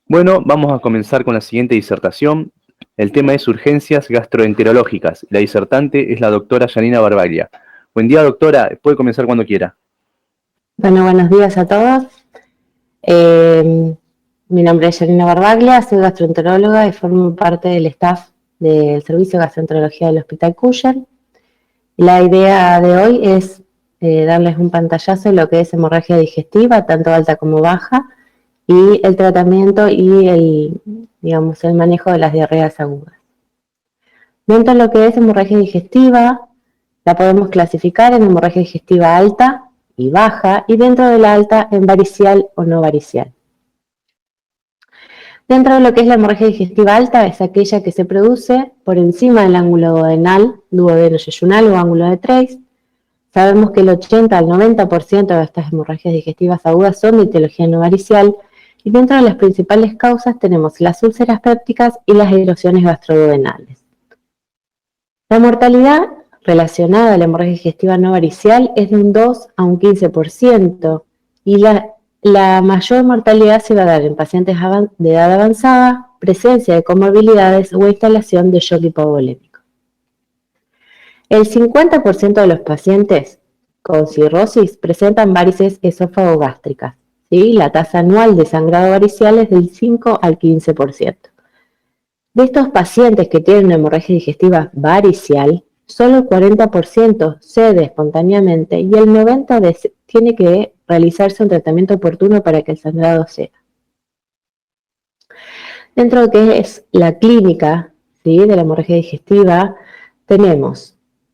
Bueno, vamos a comenzar con la siguiente disertación. El tema es urgencias gastroenterológicas. La disertante es la doctora Janina Barbaglia. Buen día, doctora. Puede comenzar cuando quiera. Bueno, buenos días a todos. Mi nombre es Janina Barbaglia, soy gastroenteróloga y formo parte del staff del Servicio de Gastroenterología del Hospital Cuyer. La idea de hoy es darles un pantallazo de lo que es hemorragia digestiva, tanto alta como baja, y el tratamiento y el manejo de las diarreas agudas. Dentro de lo que es hemorragia digestiva, la podemos clasificar en hemorragia digestiva alta y baja, y dentro de la alta en varicial o no varicial. Dentro de lo que es la hemorragia digestiva alta es aquella que se produce por encima del ángulo duodenal, duodeno-yeyunal o ángulo de Treis. Sabemos que el 80 al 90% de estas hemorragias digestivas agudas son de etiología no varicial, y dentro de las principales causas tenemos las úlceras pépticas y las erosiones gastroduodenales. La mortalidad relacionada a la hemorragia digestiva no varicial es de un 2 a un 15%, y la mayor mortalidad se va a dar en pacientes de edad avanzada, presencia de comorbilidades o instalación de shock hipovolémico. El 50% de los pacientes con cirrosis presentan varices esófago-gástricas, ¿sí? La tasa anual de sangrado varicial es del 5 al 15%. De estos pacientes que tienen una hemorragia digestiva varicial, solo el 40% cede espontáneamente y el 90% tiene que realizarse un tratamiento oportuno para que el sangrado ceda. Dentro de lo que es la clínica, ¿sí?, de la hemorragia digestiva,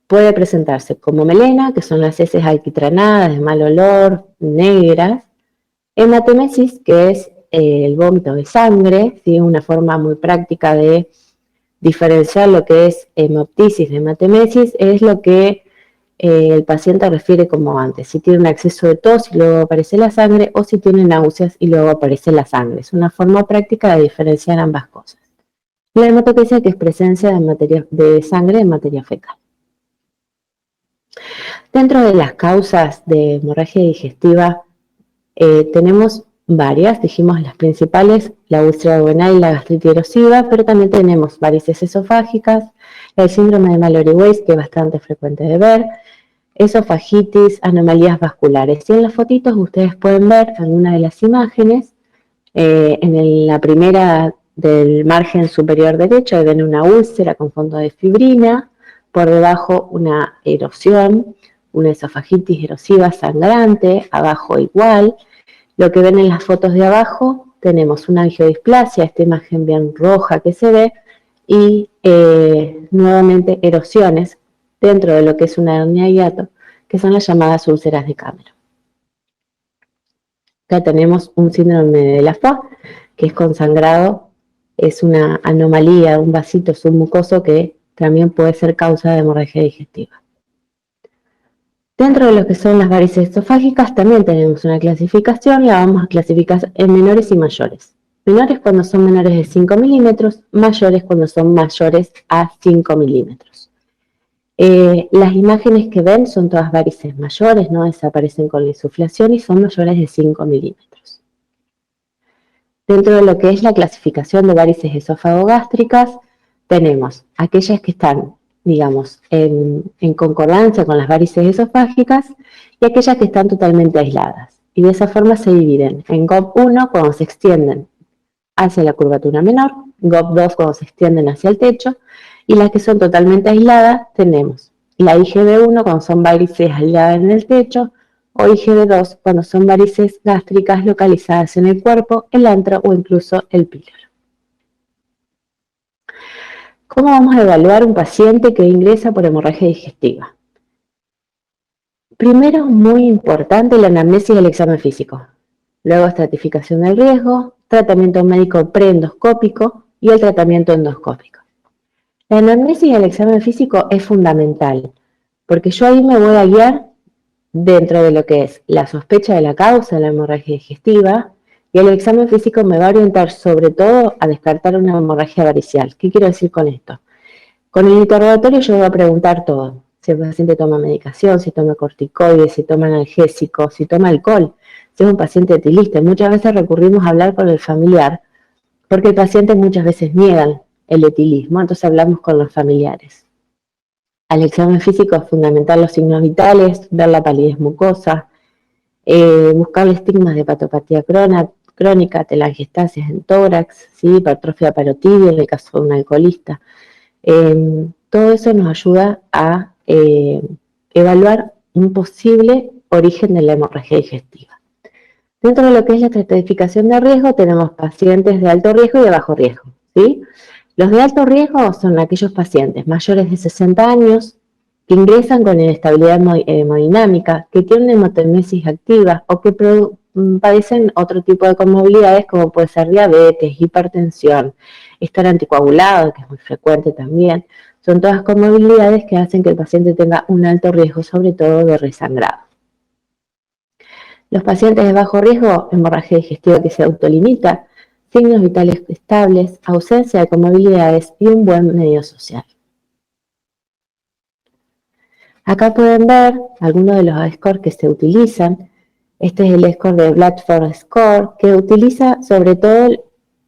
puede presentarse como melena, que son las heces alquitranadas, de mal olor, negras; hematemesis, que es el vómito de sangre, ¿sí?, una forma muy práctica de diferenciar lo que es hemoptisis de hematemesis, es lo que el paciente refiere como antes, si tiene un acceso de tos y luego aparece la sangre, o si tiene náuseas y luego aparece la sangre. Es una forma práctica de diferenciar ambas cosas. La hematopesia, que es presencia de sangre en materia fecal. Dentro de las causas de hemorragia digestiva tenemos varias, dijimos las principales: la úlcera duodenal y la gastritis erosiva, pero también tenemos varices esofágicas, el síndrome de Mallory-Weiss, que es bastante frecuente de ver, esofagitis, anomalías vasculares. Y en las fotitos ustedes pueden ver algunas de las imágenes. En la primera del margen superior derecho ven una úlcera con fondo de fibrina, por debajo una erosión, una esofagitis erosiva sangrante, abajo igual. Lo que ven en las fotos de abajo, tenemos una angiodisplasia, esta imagen bien roja que se ve, y nuevamente erosiones dentro de lo que es una hernia de hiato, que son las llamadas úlceras de Cameron. Acá tenemos un síndrome de la Foix, que es con sangrado, es una anomalía, un vasito submucoso que también puede ser causa de hemorragia digestiva. Dentro de lo que son las varices esofágicas también tenemos una clasificación, la vamos a clasificar en menores y mayores. Menores cuando son menores de 5 milímetros, mayores cuando son mayores a 5 milímetros. Las imágenes que ven son todas varices mayores, no desaparecen con la insuflación y son mayores de 5 milímetros. Dentro de lo que es la clasificación de varices esófago-gástricas, tenemos aquellas que están, digamos, en concordancia con las varices esofágicas, y aquellas que están totalmente aisladas. Y de esa forma se dividen en GOP1 cuando se extienden hacia la curvatura menor, GOP2 cuando se extienden hacia el techo, y las que son totalmente aisladas tenemos la IgD1 cuando son varices aisladas en el techo, o IgD2 cuando son varices gástricas localizadas en el cuerpo, el antro o incluso el píloro. ¿Cómo vamos a evaluar un paciente que ingresa por hemorragia digestiva? Primero, muy importante, la anamnesis del examen físico. Luego, estratificación del riesgo, tratamiento médico preendoscópico y el tratamiento endoscópico. La anamnesis del examen físico es fundamental, porque yo ahí me voy a guiar dentro de lo que es la sospecha de la causa de la hemorragia digestiva, y el examen físico me va a orientar sobre todo a descartar una hemorragia varicial. ¿Qué quiero decir con esto? Con el interrogatorio yo voy a preguntar todo: si el paciente toma medicación, si toma corticoides, si toma analgésicos, si toma alcohol, si es un paciente etilista. Muchas veces recurrimos a hablar con el familiar porque el paciente muchas veces niega el etilismo, entonces hablamos con los familiares. Al examen físico es fundamental los signos vitales, ver la palidez mucosa, buscar estigmas de hepatopatía crónica, telangiectasias en tórax, ¿sí? Hipertrofia parotidia en el caso de un alcoholista. Todo eso nos ayuda a evaluar un posible origen de la hemorragia digestiva. Dentro de lo que es la estratificación de riesgo, tenemos pacientes de alto riesgo y de bajo riesgo, ¿sí? Los de alto riesgo son aquellos pacientes mayores de 60 años que ingresan con inestabilidad hemodinámica, que tienen hemotemesis activa o que padecen otro tipo de comorbilidades como puede ser diabetes, hipertensión, estar anticoagulado, que es muy frecuente también. Son todas comorbilidades que hacen que el paciente tenga un alto riesgo, sobre todo de resangrado. Los pacientes de bajo riesgo, hemorragia digestiva que se autolimita, signos vitales estables, ausencia de comorbilidades y un buen medio social. Acá pueden ver algunos de los scores que se utilizan. Este es el score de Blatchford Score, que utiliza sobre todo,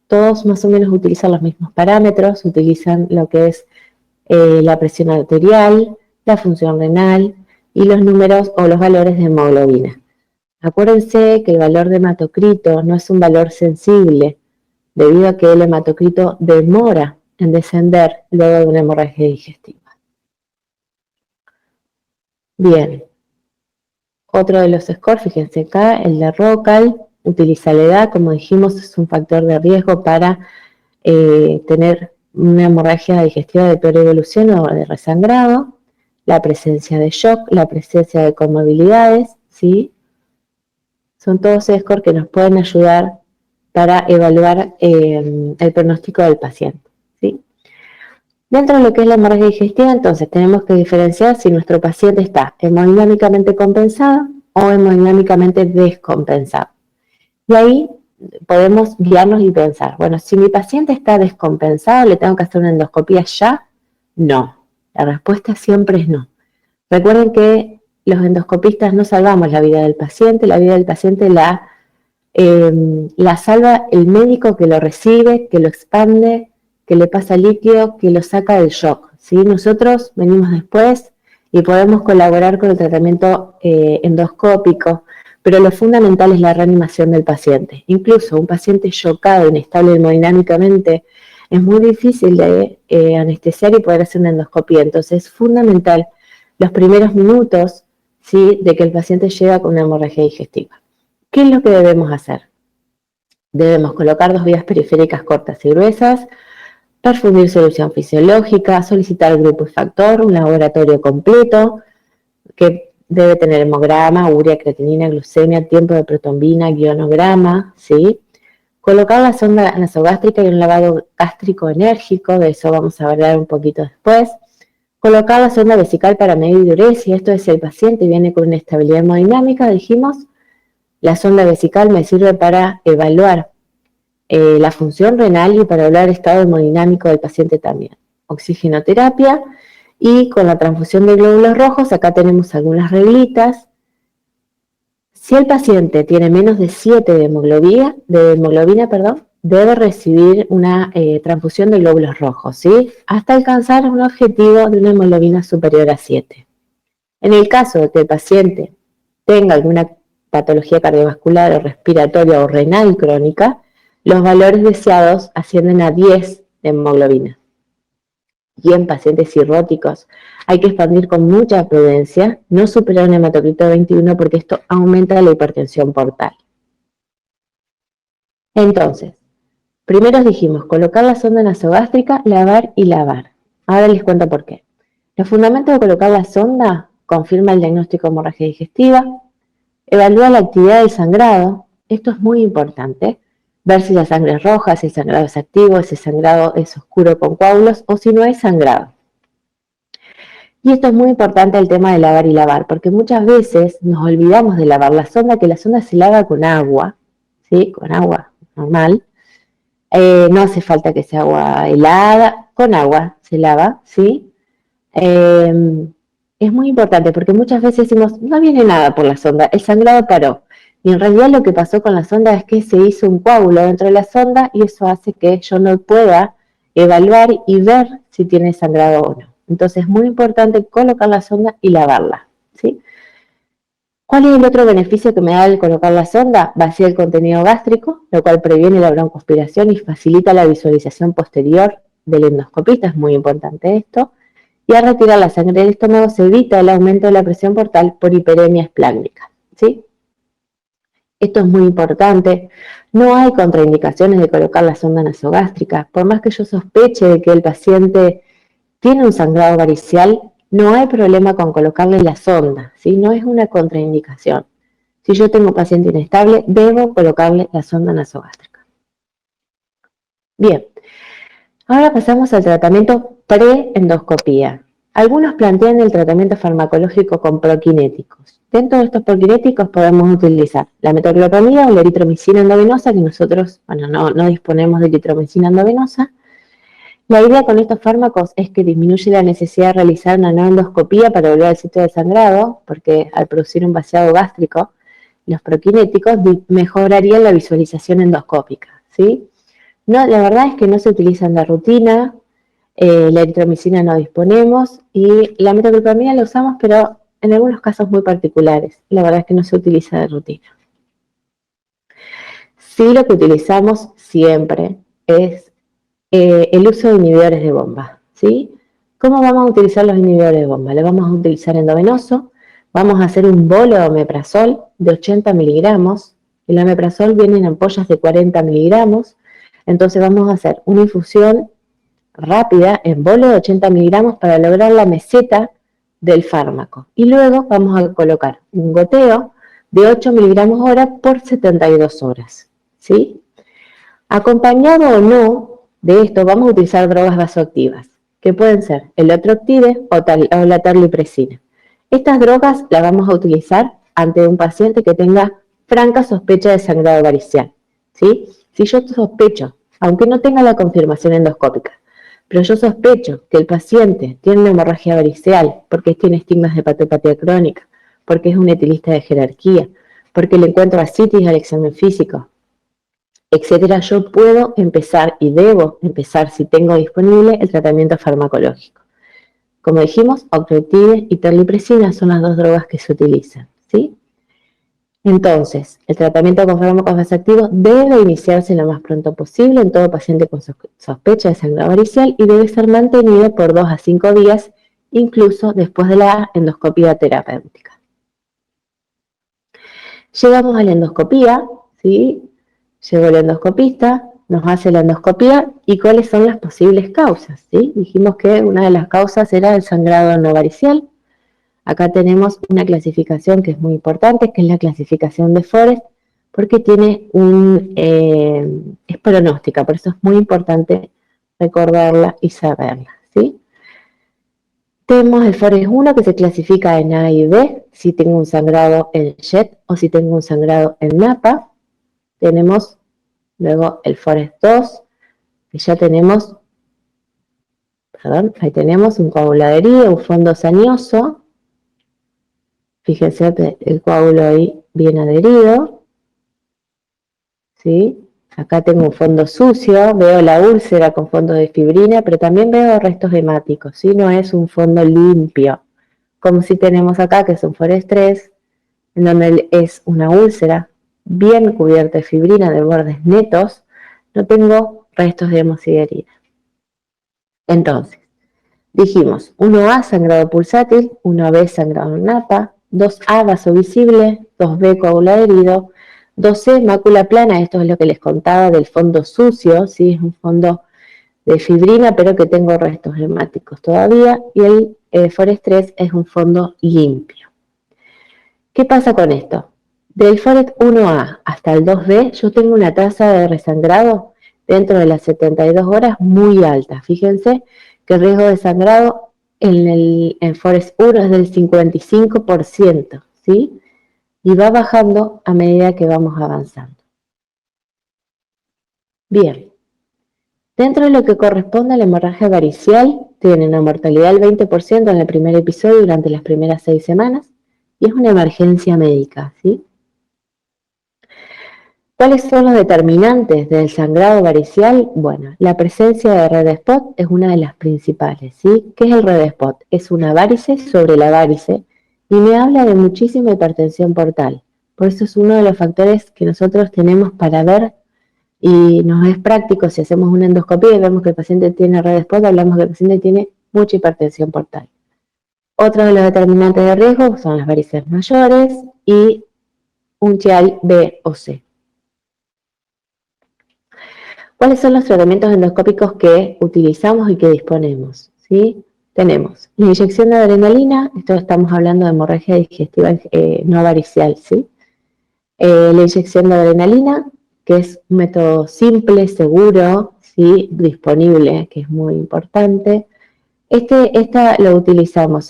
todos más o menos utilizan los mismos parámetros, utilizan lo que es la presión arterial, la función renal y los números o los valores de hemoglobina. Acuérdense que el valor de hematocrito no es un valor sensible, debido a que el hematocrito demora en descender luego de una hemorragia digestiva. Bien, otro de los scores, fíjense acá, el de ROCAL, utiliza la edad, como dijimos, es un factor de riesgo para tener una hemorragia digestiva de peor evolución o de resangrado, la presencia de shock, la presencia de comorbilidades, ¿sí? Son todos scores que nos pueden ayudar para evaluar el pronóstico del paciente, ¿sí? Dentro de lo que es la hemorragia digestiva, entonces tenemos que diferenciar si nuestro paciente está hemodinámicamente compensado o hemodinámicamente descompensado. Y ahí podemos guiarnos y pensar, bueno, si mi paciente está descompensado, ¿le tengo que hacer una endoscopía ya? No. La respuesta siempre es no. Recuerden que los endoscopistas no salvamos la vida del paciente la salva el médico que lo recibe, que lo expande, que le pasa líquido, que lo saca del shock, ¿sí? Nosotros venimos después y podemos colaborar con el tratamiento endoscópico, pero lo fundamental es la reanimación del paciente. Incluso un paciente shockado, inestable hemodinámicamente, es muy difícil de anestesiar y poder hacer una endoscopía. Entonces es fundamental los primeros minutos, ¿sí?, de que el paciente llega con una hemorragia digestiva. ¿Qué es lo que debemos hacer? Debemos colocar 2 vías periféricas cortas y gruesas, perfundir solución fisiológica, solicitar grupo y factor, un laboratorio completo que debe tener hemograma, urea, creatinina, glucemia, tiempo de protombina, guionograma, ¿sí? Colocar la sonda nasogástrica y un lavado gástrico enérgico, de eso vamos a hablar un poquito después. Colocar la sonda vesical para medir diuresia, esto es si el paciente viene con una estabilidad hemodinámica, dijimos. La sonda vesical me sirve para evaluar la función renal y para evaluar el estado hemodinámico del paciente también. Oxigenoterapia y con la transfusión de glóbulos rojos, acá tenemos algunas reglitas. Si el paciente tiene menos de 7 de hemoglobina, debe recibir una transfusión de glóbulos rojos, ¿sí?, hasta alcanzar un objetivo de una hemoglobina superior a 7. En el caso de que el paciente tenga alguna patología cardiovascular o respiratoria o renal crónica, los valores deseados ascienden a 10 de hemoglobina. Y en pacientes cirróticos hay que expandir con mucha prudencia, no superar un hematocrito de 21 porque esto aumenta la hipertensión portal. Entonces, primero dijimos colocar la sonda nasogástrica, lavar y lavar. Ahora les cuento por qué. Los fundamentos de colocar la sonda: confirma el diagnóstico de hemorragia digestiva, evalúa la actividad del sangrado, esto es muy importante, ver si la sangre es roja, si el sangrado es activo, si el sangrado es oscuro con coágulos o si no hay sangrado. Y esto es muy importante, el tema de lavar y lavar, porque muchas veces nos olvidamos de lavar la sonda, que la sonda se lava con agua, ¿sí?, con agua normal. No hace falta que sea agua helada, con agua se lava, ¿sí? Es muy importante porque muchas veces decimos, no viene nada por la sonda, el sangrado paró. Y en realidad lo que pasó con la sonda es que se hizo un coágulo dentro de la sonda y eso hace que yo no pueda evaluar y ver si tiene sangrado o no. Entonces es muy importante colocar la sonda y lavarla, ¿sí? ¿Cuál es el otro beneficio que me da el colocar la sonda? Vacía el contenido gástrico, lo cual previene la broncoaspiración y facilita la visualización posterior del endoscopista, es muy importante esto. Y al retirar la sangre del estómago se evita el aumento de la presión portal por hiperemia esplácnica, ¿sí? Esto es muy importante. No hay contraindicaciones de colocar la sonda nasogástrica. Por más que yo sospeche de que el paciente tiene un sangrado varicial, no hay problema con colocarle la sonda, ¿sí? No es una contraindicación. Si yo tengo un paciente inestable, debo colocarle la sonda nasogástrica. Bien, ahora pasamos al tratamiento preendoscopía. Algunos plantean el tratamiento farmacológico con proquinéticos. Dentro de estos proquinéticos podemos utilizar la metoclopramida o la eritromicina endovenosa, que nosotros, no disponemos de eritromicina endovenosa. La idea con estos fármacos es que disminuye la necesidad de realizar una nueva endoscopía para volver al sitio de sangrado, porque al producir un vaciado gástrico, los proquinéticos mejorarían la visualización endoscópica, ¿sí? No, la verdad es que no se utiliza en la rutina, la eritromicina no disponemos y la metoclopramida la usamos, pero en algunos casos muy particulares. La verdad es que no se utiliza de rutina. Sí, lo que utilizamos siempre es el uso de inhibidores de bomba, ¿sí? ¿Cómo vamos a utilizar los inhibidores de bomba? Lo vamos a utilizar endovenoso, vamos a hacer un bolo de omeprazol de 80 miligramos, el omeprazol viene en ampollas de 40 miligramos, entonces vamos a hacer una infusión rápida en bolo de 80 miligramos para lograr la meseta del fármaco. Y luego vamos a colocar un goteo de 8 miligramos hora por 72 horas, ¿sí? Acompañado o no de esto, vamos a utilizar drogas vasoactivas, que pueden ser el Otroctide o la terlipresina. Estas drogas las vamos a utilizar ante un paciente que tenga franca sospecha de sangrado varicial, ¿sí? Si yo sospecho, aunque no tenga la confirmación endoscópica, pero yo sospecho que el paciente tiene una hemorragia varicial porque tiene estigmas de hepatopatía crónica, porque es un etilista de jerarquía, porque le encuentro ascitis al examen físico, etcétera, yo puedo empezar y debo empezar, si tengo disponible, el tratamiento farmacológico. Como dijimos, Octreotide y terlipresina son las dos drogas que se utilizan, ¿sí? Entonces, el tratamiento con fármacos vasoactivos debe iniciarse lo más pronto posible en todo paciente con sospecha de sangrado varicial y debe ser mantenido por 2 a 5 días, incluso después de la endoscopía terapéutica. Llegamos a la endoscopía, ¿sí? Llegó el endoscopista, nos hace la endoscopía y cuáles son las posibles causas, ¿sí? Dijimos que una de las causas era el sangrado no varicial. Acá tenemos una clasificación que es muy importante, que es la clasificación de Forest, porque tiene es pronóstica, por eso es muy importante recordarla y saberla, ¿sí? Tenemos el Forest 1 que se clasifica en A y B, si tengo un sangrado en JET o si tengo un sangrado en NAPA. Tenemos luego el Forest 2, que ya tenemos, ahí tenemos un coágulo adherido, un fondo sañoso. Fíjense que el coágulo ahí bien adherido, ¿sí? Acá tengo un fondo sucio, veo la úlcera con fondo de fibrina, pero también veo restos hemáticos, ¿sí? No es un fondo limpio, como si tenemos acá, que es un Forest 3, en donde es una úlcera bien cubierta de fibrina de bordes netos, no tengo restos de hemosiderina. Entonces, dijimos 1A sangrado pulsátil, 1B sangrado en napa, 2A vaso visible, 2B coágulo adherido, 2C mácula plana, esto es lo que les contaba del fondo sucio, ¿sí? Es un fondo de fibrina pero que tengo restos hemáticos todavía, y el Forest 3 es un fondo limpio. ¿Qué pasa con esto? Del Forest 1A hasta el 2B yo tengo una tasa de resangrado dentro de las 72 horas muy alta. Fíjense que el riesgo de sangrado en Forest 1 es del 55%, ¿sí? Y va bajando a medida que vamos avanzando. Bien, dentro de lo que corresponde a la hemorragia varicial, tiene una mortalidad del 20% en el primer episodio durante las primeras 6 semanas y es una emergencia médica, ¿sí? ¿Cuáles son los determinantes del sangrado varicial? Bueno, la presencia de red spot es una de las principales, ¿sí? ¿Qué es el red spot? Es una varice sobre la varice y me habla de muchísima hipertensión portal. Por eso es uno de los factores que nosotros tenemos para ver y nos es práctico si hacemos una endoscopía y vemos que el paciente tiene red spot, hablamos que el paciente tiene mucha hipertensión portal. Otro de los determinantes de riesgo son las varices mayores y un TIAL B o C. ¿Cuáles son los tratamientos endoscópicos que utilizamos y que disponemos? ¿Sí? Tenemos la inyección de adrenalina, esto estamos hablando de hemorragia digestiva no varicial, ¿sí? La inyección de adrenalina, que es un método simple, seguro, ¿sí? Disponible, que es muy importante. Esta lo utilizamos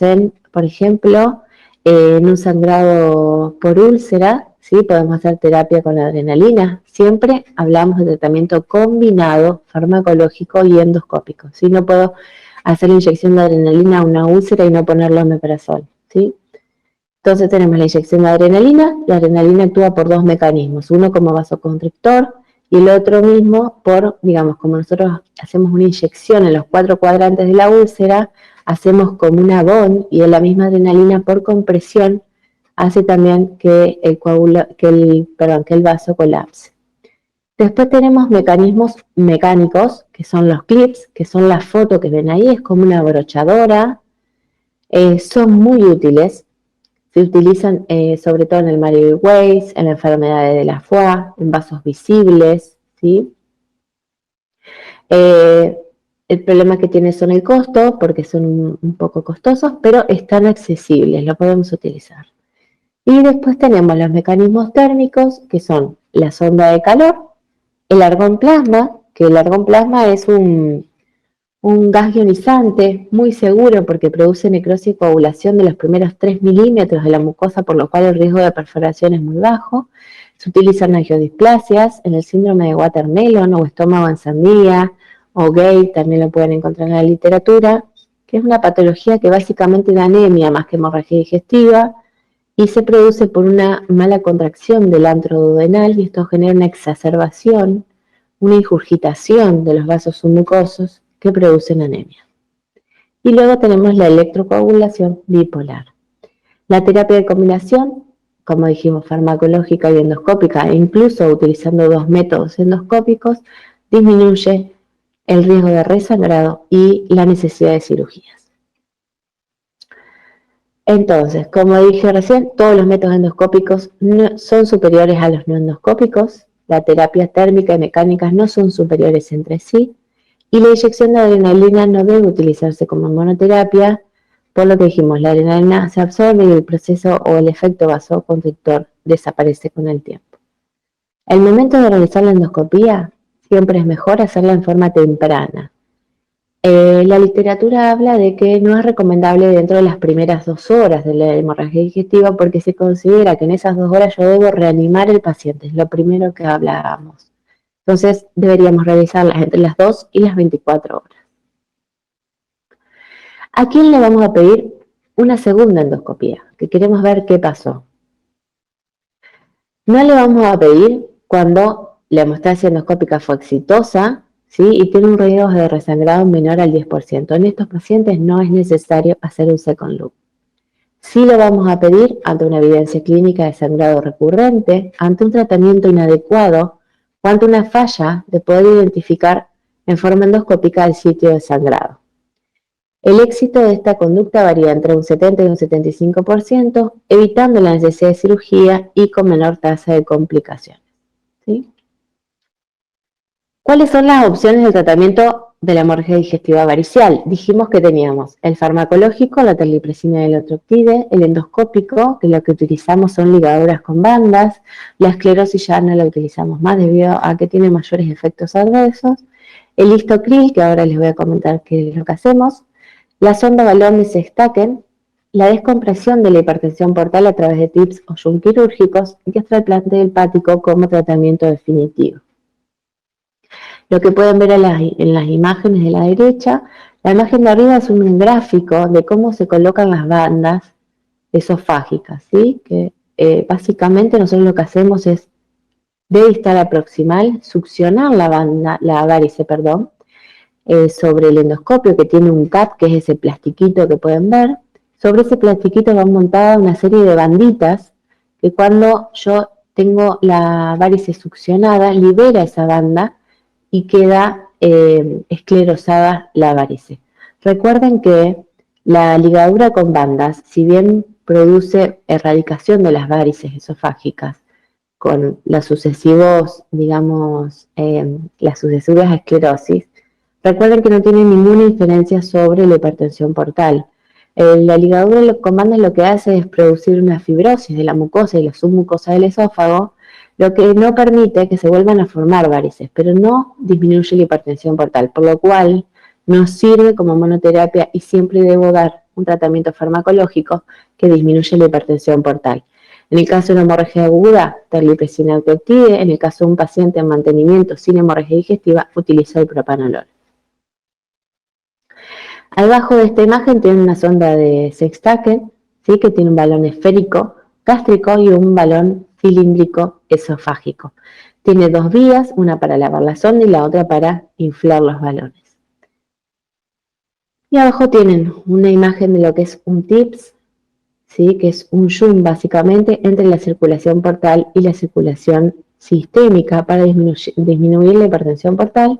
por ejemplo, en un sangrado por úlcera, ¿sí? Podemos hacer terapia con adrenalina. Siempre hablamos de tratamiento combinado, farmacológico y endoscópico. ¿Sí? No puedo hacer la inyección de adrenalina a una úlcera y no ponerle omeprazol, ¿sí? Entonces tenemos la inyección de adrenalina. La adrenalina actúa por dos mecanismos, uno como vasoconstrictor y el otro mismo por, digamos, como nosotros hacemos una inyección en los 4 cuadrantes de la úlcera, hacemos como una bond y en la misma adrenalina por compresión hace también que el vaso colapse. Después tenemos mecanismos mecánicos, que son los clips, que son la foto que ven ahí, es como una abrochadora, son muy útiles. Se utilizan sobre todo en el Marie Weiss, en la enfermedad de la foie, en vasos visibles, ¿sí? El problema que tiene son el costo, porque son un poco costosos, pero están accesibles, lo podemos utilizar. Y después tenemos los mecanismos térmicos, que son la sonda de calor, el argón plasma, que el argón plasma es un gas ionizante muy seguro porque produce necrosis y coagulación de los primeros 3 milímetros de la mucosa, por lo cual el riesgo de perforación es muy bajo. Se utilizan angiodisplasias en el síndrome de Watermelon o estómago en sandía o Gale, también lo pueden encontrar en la literatura, que es una patología que básicamente da anemia más que hemorragia digestiva y se produce por una mala contracción del antro duodenal y esto genera una exacerbación, una ingurgitación de los vasos submucosos que producen anemia. Y luego tenemos la electrocoagulación bipolar. La terapia de combinación, como dijimos, farmacológica y endoscópica, e incluso utilizando dos métodos endoscópicos, disminuye el riesgo de resangrado y la necesidad de cirugías. Entonces, como dije recién, todos los métodos endoscópicos son superiores a los no endoscópicos, la terapia térmica y mecánica no son superiores entre sí, y la inyección de adrenalina no debe utilizarse como monoterapia, por lo que dijimos, la adrenalina se absorbe y el proceso o el efecto vasoconstrictor desaparece con el tiempo. El momento de realizar la endoscopía siempre es mejor hacerla en forma temprana. La literatura habla de que no es recomendable dentro de las primeras 2 horas de la hemorragia digestiva porque se considera que en esas 2 horas yo debo reanimar al paciente, es lo primero que hablábamos. Entonces deberíamos realizarlas entre las 2 y las 24 horas. ¿A quién le vamos a pedir una segunda endoscopía? Que queremos ver qué pasó. No le vamos a pedir cuando la hemostasia endoscópica fue exitosa, ¿sí? Y tiene un riesgo de resangrado menor al 10%. En estos pacientes no es necesario hacer un second loop. Sí lo vamos a pedir ante una evidencia clínica de sangrado recurrente, ante un tratamiento inadecuado o ante una falla de poder identificar en forma endoscópica el sitio de sangrado. El éxito de esta conducta varía entre un 70 y un 75%, evitando la necesidad de cirugía y con menor tasa de complicaciones, ¿sí? ¿Cuáles son las opciones de tratamiento de la hemorragia digestiva varicial? Dijimos que teníamos el farmacológico, la terlipresina y el otroctide, el endoscópico, que lo que utilizamos son ligaduras con bandas, la esclerosis ya no la utilizamos más debido a que tiene mayores efectos adversos, el histocril, que ahora les voy a comentar qué es lo que hacemos, la sonda balón de Sextaken, la descompresión de la hipertensión portal a través de TIPS o shunt quirúrgicos y el trasplante hepático como tratamiento definitivo. Lo que pueden ver en las imágenes de la derecha, la imagen de arriba es un gráfico de cómo se colocan las bandas esofágicas, ¿sí? Que básicamente nosotros lo que hacemos es de distal a proximal, succionar la varice, sobre el endoscopio que tiene un cap, que es ese plastiquito que pueden ver. Sobre ese plastiquito van montadas una serie de banditas que cuando yo tengo la varice succionada, libera esa banda y queda esclerosada la varice. Recuerden que la ligadura con bandas, si bien produce erradicación de las varices esofágicas con las sucesivas esclerosis, recuerden que no tiene ninguna injerencia sobre la hipertensión portal. La ligadura con bandas lo que hace es producir una fibrosis de la mucosa y la submucosa del esófago, lo que no permite que se vuelvan a formar varices, pero no disminuye la hipertensión portal, por lo cual no sirve como monoterapia y siempre debo dar un tratamiento farmacológico que disminuye la hipertensión portal. En el caso de una hemorragia aguda, terlipresina autoactive. En el caso de un paciente en mantenimiento sin hemorragia digestiva, utiliza el propanolol. Abajo de esta imagen tiene una sonda de Sextaken, ¿sí? Que tiene un balón esférico gástrico y un balón cilíndrico esofágico. Tiene dos vías, una para lavar la sonda y la otra para inflar los balones. Y abajo tienen una imagen de lo que es un TIPS, ¿sí? Que es un zoom básicamente entre la circulación portal y la circulación sistémica para disminuir la hipertensión portal.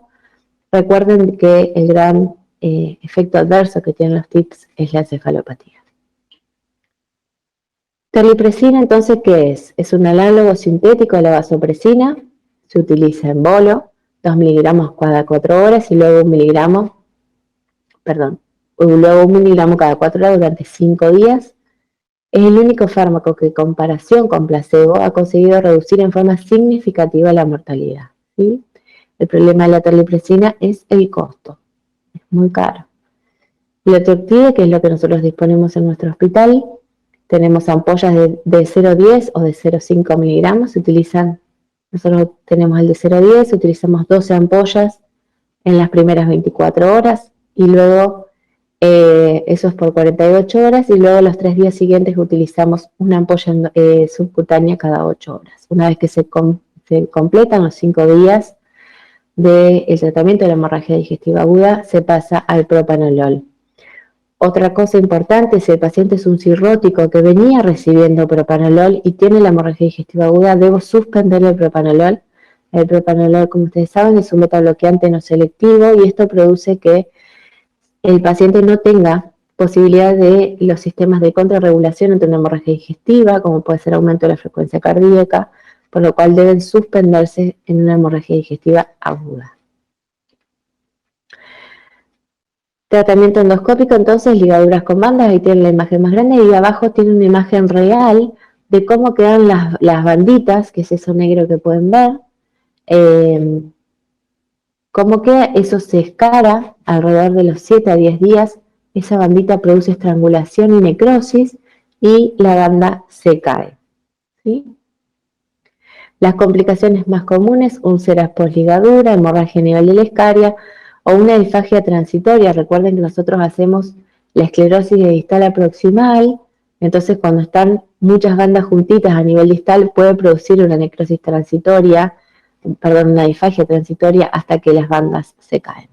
Recuerden que el gran efecto adverso que tienen los TIPS es la encefalopatía. Terlipresina, entonces, ¿qué es? Es un análogo sintético de la vasopresina, se utiliza en bolo, 2 miligramos cada 4 horas y luego 1 miligramo cada 4 horas durante 5 días. Es el único fármaco que, en comparación con placebo, ha conseguido reducir en forma significativa la mortalidad, ¿sí? El problema de la terlipresina es el costo, es muy caro. Letrozide, que es lo que nosotros disponemos en nuestro hospital, tenemos ampollas de 0,10 o de 0,5 miligramos, nosotros tenemos el de 0,10, utilizamos 12 ampollas en las primeras 24 horas y luego eso es por 48 horas y luego los 3 días siguientes utilizamos una ampolla subcutánea cada 8 horas. Una vez que se completan los 5 días del tratamiento de la hemorragia digestiva aguda, se pasa al propanolol. Otra cosa importante, si el paciente es un cirrótico que venía recibiendo propanolol y tiene la hemorragia digestiva aguda, debo suspender el propanolol. El propanolol, como ustedes saben, es un betabloqueante no selectivo y esto produce que el paciente no tenga posibilidad de los sistemas de contrarregulación ante una hemorragia digestiva, como puede ser aumento de la frecuencia cardíaca, por lo cual deben suspenderse en una hemorragia digestiva aguda. Tratamiento endoscópico, entonces, ligaduras con bandas, ahí tienen la imagen más grande, y abajo tiene una imagen real de cómo quedan las banditas, que es eso negro que pueden ver, cómo queda, eso se escara alrededor de los 7 a 10 días, esa bandita produce estrangulación y necrosis, y la banda se cae, ¿sí? Las complicaciones más comunes, úlceras post-ligadura, hemorragia a nivel de la iscaria, o una disfagia transitoria. Recuerden que nosotros hacemos la esclerosis de distal a proximal, entonces cuando están muchas bandas juntitas a nivel distal puede producir una necrosis transitoria, una disfagia transitoria hasta que las bandas se caen.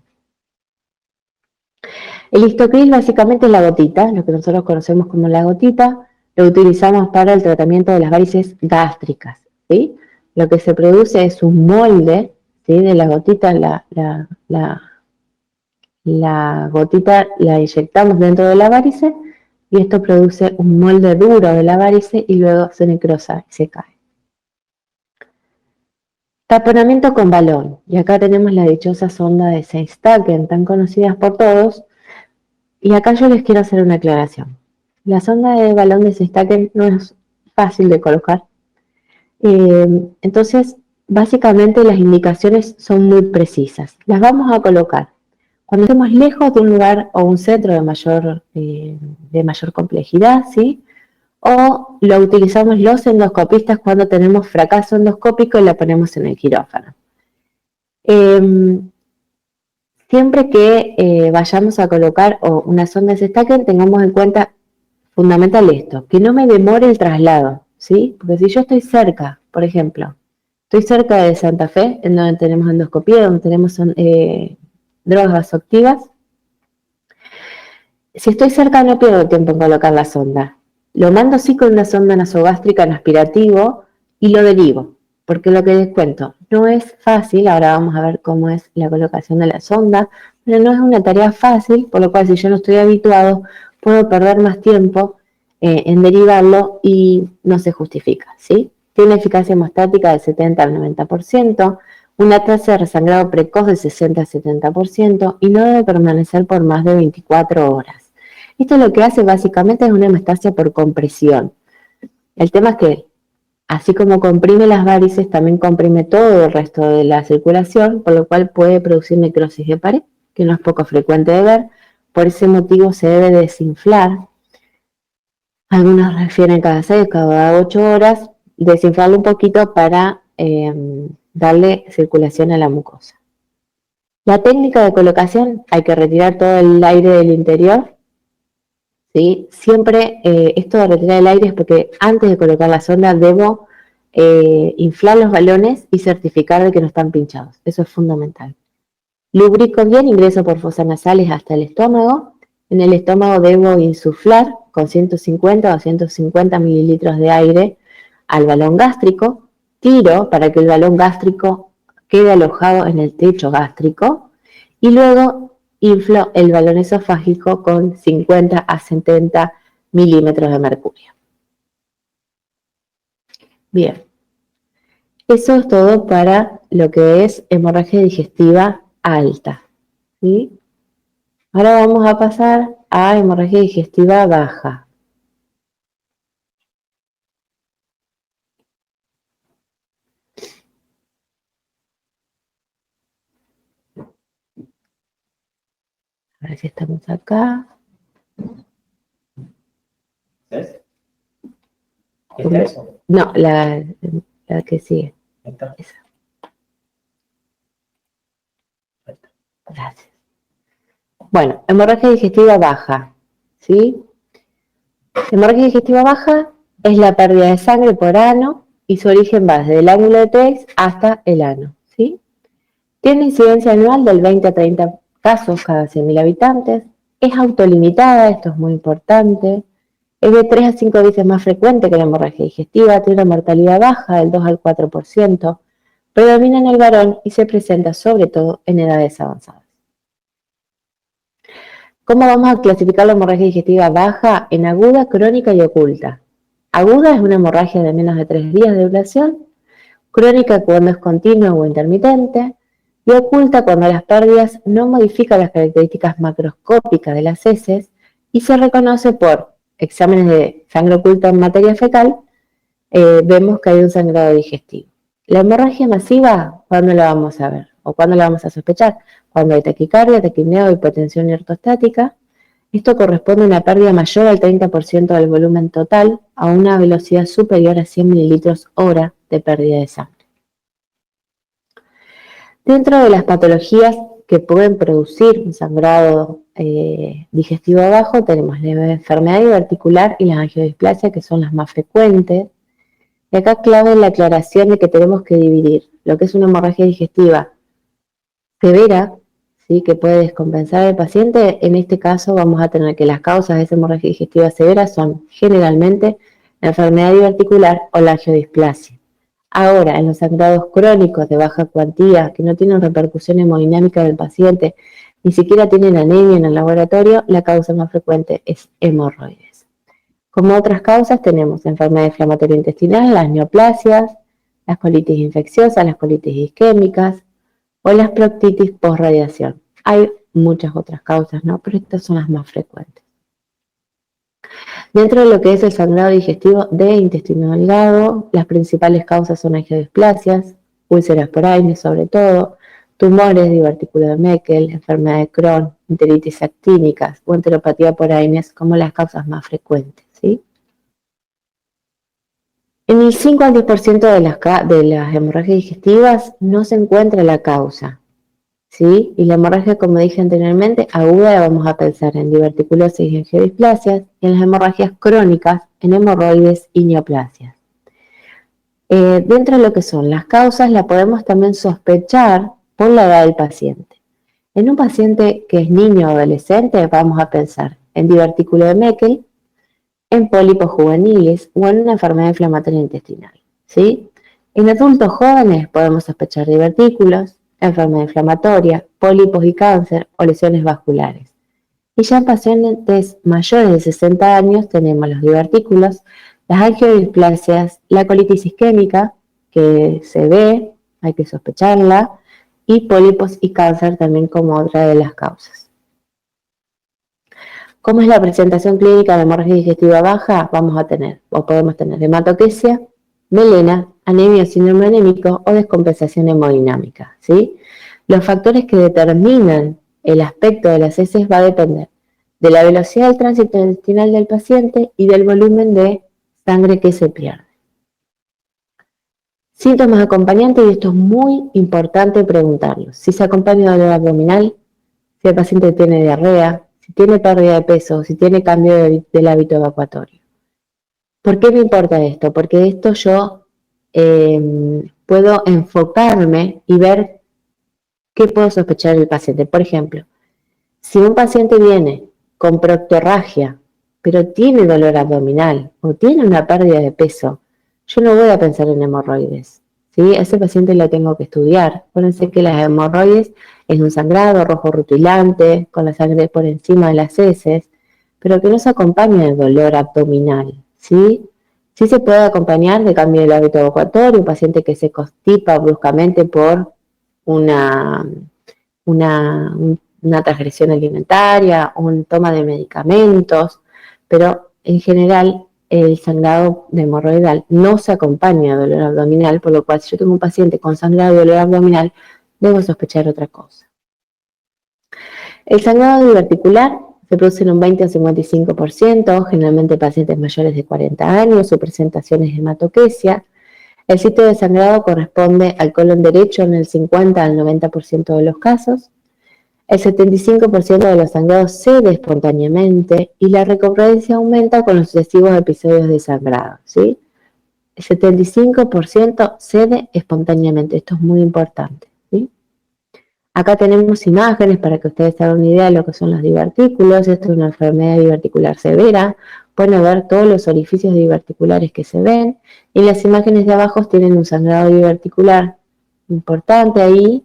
El Histocril básicamente es la gotita, lo que nosotros conocemos como la gotita, lo utilizamos para el tratamiento de las varices gástricas, ¿sí? Lo que se produce es un molde, ¿sí? De la gotita, la gotita la inyectamos dentro de la varice y esto produce un molde duro de la varice y luego se necrosa y se cae. Taponamiento con balón. Y acá tenemos la dichosa sonda de Sextaken, tan conocidas por todos. Y acá yo les quiero hacer una aclaración. La sonda de balón de Sextaken no es fácil de colocar. Entonces, básicamente las indicaciones son muy precisas. Las vamos a colocar cuando estemos lejos de un lugar o un centro de mayor complejidad, ¿sí? O lo utilizamos los endoscopistas cuando tenemos fracaso endoscópico y la ponemos en el quirófano. Siempre que vayamos a colocar una sonda de Sextaken, tengamos en cuenta fundamental esto, que no me demore el traslado, ¿sí? Porque si yo estoy cerca, por ejemplo, Estoy cerca de Santa Fe, en donde tenemos endoscopía, donde tenemos drogas vasoactivas. Si estoy cerca no pierdo tiempo en colocar la sonda. Lo mando sí con una sonda nasogástrica en aspirativo y lo derivo, porque lo que les cuento no es fácil. Ahora vamos a ver cómo es la colocación de la sonda, pero no es una tarea fácil, por lo cual si yo no estoy habituado puedo perder más tiempo en derivarlo y no se justifica, ¿sí? Tiene eficacia hemostática del 70 al 90%, una tasa de resangrado precoz del 60 al 70% y no debe permanecer por más de 24 horas. Esto lo que hace básicamente es una hemostasia por compresión. El tema es que, así como comprime las varices, también comprime todo el resto de la circulación, por lo cual puede producir necrosis de pared, que no es poco frecuente de ver. Por ese motivo se debe desinflar. Algunos refieren cada 6 o cada 8 horas, desinflarlo un poquito para darle circulación a la mucosa. La técnica de colocación, hay que retirar todo el aire del interior, ¿sí? Siempre esto de retirar el aire es porque antes de colocar la sonda debo inflar los balones y certificar de que no están pinchados. Eso es fundamental. Lubrico bien, ingreso por fosas nasales hasta el estómago. En el estómago debo insuflar con 150 o 250 mililitros de aire al balón gástrico. Tiro para que el balón gástrico quede alojado en el techo gástrico y luego inflo el balón esofágico con 50 a 70 milímetros de mercurio. Bien, eso es todo para lo que es hemorragia digestiva alta, ¿sí? Ahora vamos a pasar a hemorragia digestiva baja. A ver si estamos acá. ¿Ves? ¿Esta es? No, la que sigue. ¿Esta? Esa. Gracias. Bueno, hemorragia digestiva baja, ¿sí? Hemorragia digestiva baja es la pérdida de sangre por ano y su origen va desde el ángulo de Tés hasta el ano, ¿sí? Tiene incidencia anual del 20 a 30 casos cada 100.000 habitantes. Es autolimitada, esto es muy importante. Es de 3 a 5 veces más frecuente que la hemorragia digestiva, tiene una mortalidad baja del 2 al 4%, predomina en el varón y se presenta sobre todo en edades avanzadas. ¿Cómo vamos a clasificar la hemorragia digestiva baja? En aguda, crónica y oculta. Aguda es una hemorragia de menos de 3 días de duración, crónica cuando es continua o intermitente, y oculta cuando las pérdidas no modifican las características macroscópicas de las heces y se reconoce por exámenes de sangre oculta en materia fecal, vemos que hay un sangrado digestivo. La hemorragia masiva, ¿cuándo la vamos a ver? ¿O cuándo la vamos a sospechar? Cuando hay taquicardia, taquipnea o hipotensión ortostática. Esto corresponde a una pérdida mayor al 30% del volumen total a una velocidad superior a 100 mililitros hora de pérdida de sangre. Dentro de las patologías que pueden producir un sangrado digestivo bajo, tenemos la enfermedad diverticular y la angiodisplasia, que son las más frecuentes. Y acá clave la aclaración de que tenemos que dividir lo que es una hemorragia digestiva severa, ¿sí?, que puede descompensar al paciente. En este caso vamos a tener que las causas de esa hemorragia digestiva severa son generalmente la enfermedad diverticular o la angiodisplasia. Ahora, en los sangrados crónicos de baja cuantía, que no tienen repercusión hemodinámica del paciente, ni siquiera tienen anemia en el laboratorio, la causa más frecuente es hemorroides. Como otras causas tenemos enfermedad inflamatoria intestinal, las neoplasias, las colitis infecciosas, las colitis isquémicas o las proctitis postradiación. Hay muchas otras causas, ¿no? Pero estas son las más frecuentes. Dentro de lo que es el sangrado digestivo de intestino delgado, las principales causas son angiodisplasias, úlceras por Aines sobre todo, tumores, divertículo de Meckel, enfermedad de Crohn, enteritis actínicas o enteropatía por Aines como las causas más frecuentes, ¿sí? En el 5 al 10% de las hemorragias digestivas no se encuentra la causa, ¿sí? Y la hemorragia, como dije anteriormente, aguda la vamos a pensar en diverticulosis y angiodisplasias, y en las hemorragias crónicas en hemorroides y neoplasias. Dentro de lo que son las causas, la podemos también sospechar por la edad del paciente. En un paciente que es niño o adolescente, vamos a pensar en divertículo de Meckel, en pólipos juveniles o en una enfermedad inflamatoria intestinal, ¿sí? En adultos jóvenes podemos sospechar divertículos, enfermedad inflamatoria, pólipos y cáncer o lesiones vasculares. Y ya en pacientes mayores de 60 años tenemos los divertículos, las angiodisplasias, la colitis isquémica, que se ve, hay que sospecharla, y pólipos y cáncer también como otra de las causas. ¿Cómo es la presentación clínica de hemorragia digestiva baja? Podemos tener hematoquesia, melena, anemia o síndrome anémico o descompensación hemodinámica, ¿sí? Los factores que determinan el aspecto de las heces va a depender de la velocidad del tránsito intestinal del paciente y del volumen de sangre que se pierde. Síntomas acompañantes, y esto es muy importante preguntarlo. Si se acompaña de dolor abdominal, si el paciente tiene diarrea, si tiene pérdida de peso, si tiene cambio del hábito evacuatorio. ¿Por qué me importa esto? Porque de esto yo puedo enfocarme y ver qué puedo sospechar del paciente. Por ejemplo, si un paciente viene con proctorragia, pero tiene dolor abdominal o tiene una pérdida de peso, yo no voy a pensar en hemorroides, ¿sí? A ese paciente lo tengo que estudiar. Acuérdense que las hemorroides es un sangrado rojo rutilante, con la sangre por encima de las heces, pero que no se acompaña de dolor abdominal, ¿sí? Sí se puede acompañar de cambio del hábito evacuatorio, un paciente que se constipa bruscamente por una transgresión alimentaria, un toma de medicamentos, pero en general el sangrado hemorroidal no se acompaña de dolor abdominal, por lo cual si yo tengo un paciente con sangrado y dolor abdominal, debo sospechar otra cosa. El sangrado diverticular se produce en un 20 o 55%, generalmente en pacientes mayores de 40 años, su presentación es hematoquesia. El sitio de sangrado corresponde al colon derecho en el 50 al 90% de los casos. El 75% de los sangrados cede espontáneamente y la recurrencia aumenta con los sucesivos episodios de sangrado, ¿sí? El 75% cede espontáneamente, esto es muy importante, ¿sí? Acá tenemos imágenes para que ustedes hagan una idea de lo que son los divertículos. Esto es una enfermedad diverticular severa. Pueden ver todos los orificios diverticulares que se ven. Y las imágenes de abajo tienen un sangrado diverticular importante ahí,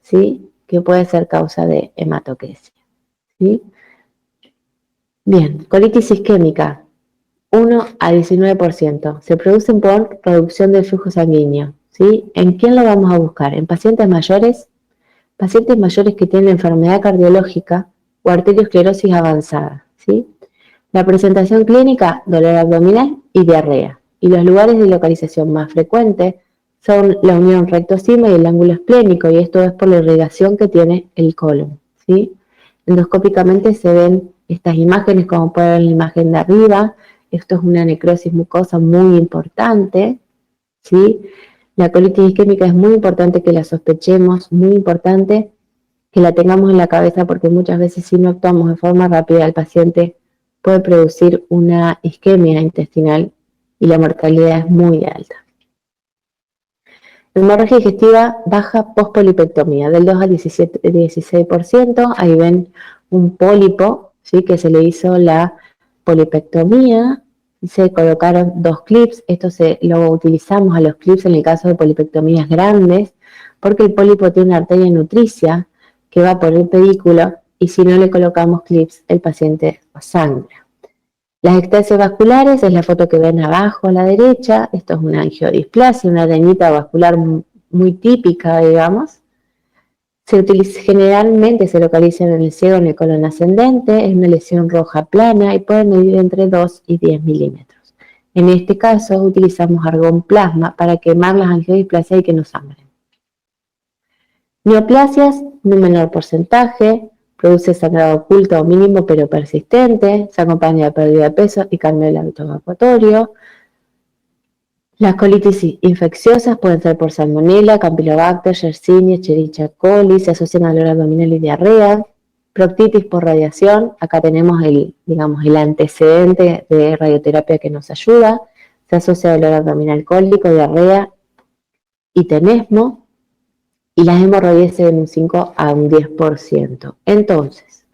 ¿sí? Que puede ser causa de hematoquesia, ¿sí? Bien, colitis isquémica, 1 a 19%. Se producen por reducción del flujo sanguíneo, ¿sí? ¿En quién lo vamos a buscar? ¿En pacientes mayores que tienen enfermedad cardiológica o arteriosclerosis avanzada, ¿sí? La presentación clínica, dolor abdominal y diarrea. Y los lugares de localización más frecuentes son la unión recto-cima y el ángulo esplénico, y esto es por la irrigación que tiene el colon, ¿sí? Endoscópicamente se ven estas imágenes, como pueden ver en la imagen de arriba. Esto es una necrosis mucosa muy importante, ¿sí? La colitis isquémica es muy importante que la sospechemos, muy importante que la tengamos en la cabeza, porque muchas veces si no actuamos de forma rápida, el paciente puede producir una isquemia intestinal y la mortalidad es muy alta. Hemorragia digestiva baja pospolipectomía, del 2 al 16%, ahí ven un pólipo, ¿sí? Que se le hizo la polipectomía. Se colocaron 2 clips, esto lo utilizamos a los clips en el caso de polipectomías grandes, porque el pólipo tiene una arteria nutricia que va por el pedículo y si no le colocamos clips, el paciente sangra. Las ectasias vasculares es la foto que ven abajo a la derecha. Esto es una angiodisplasia, una arenita vascular muy típica, digamos. Generalmente se localiza en el ciego, en el colon ascendente, es una lesión roja plana y puede medir entre 2 y 10 milímetros. En este caso utilizamos argón plasma para quemar las angiodisplasias y que no sangren. Neoplasias, un menor porcentaje, produce sangrado oculto o mínimo pero persistente, se acompaña de pérdida de peso y cambio del hábito evacuatorio. Las colitis infecciosas pueden ser por salmonella, campylobacter, yersinia, escherichia coli, se asocian a dolor abdominal y diarrea. Proctitis por radiación, acá tenemos el antecedente de radioterapia que nos ayuda. se asocia a dolor abdominal cólico, diarrea y tenesmo, y las hemorroides en un 5 a un 10%. Entonces,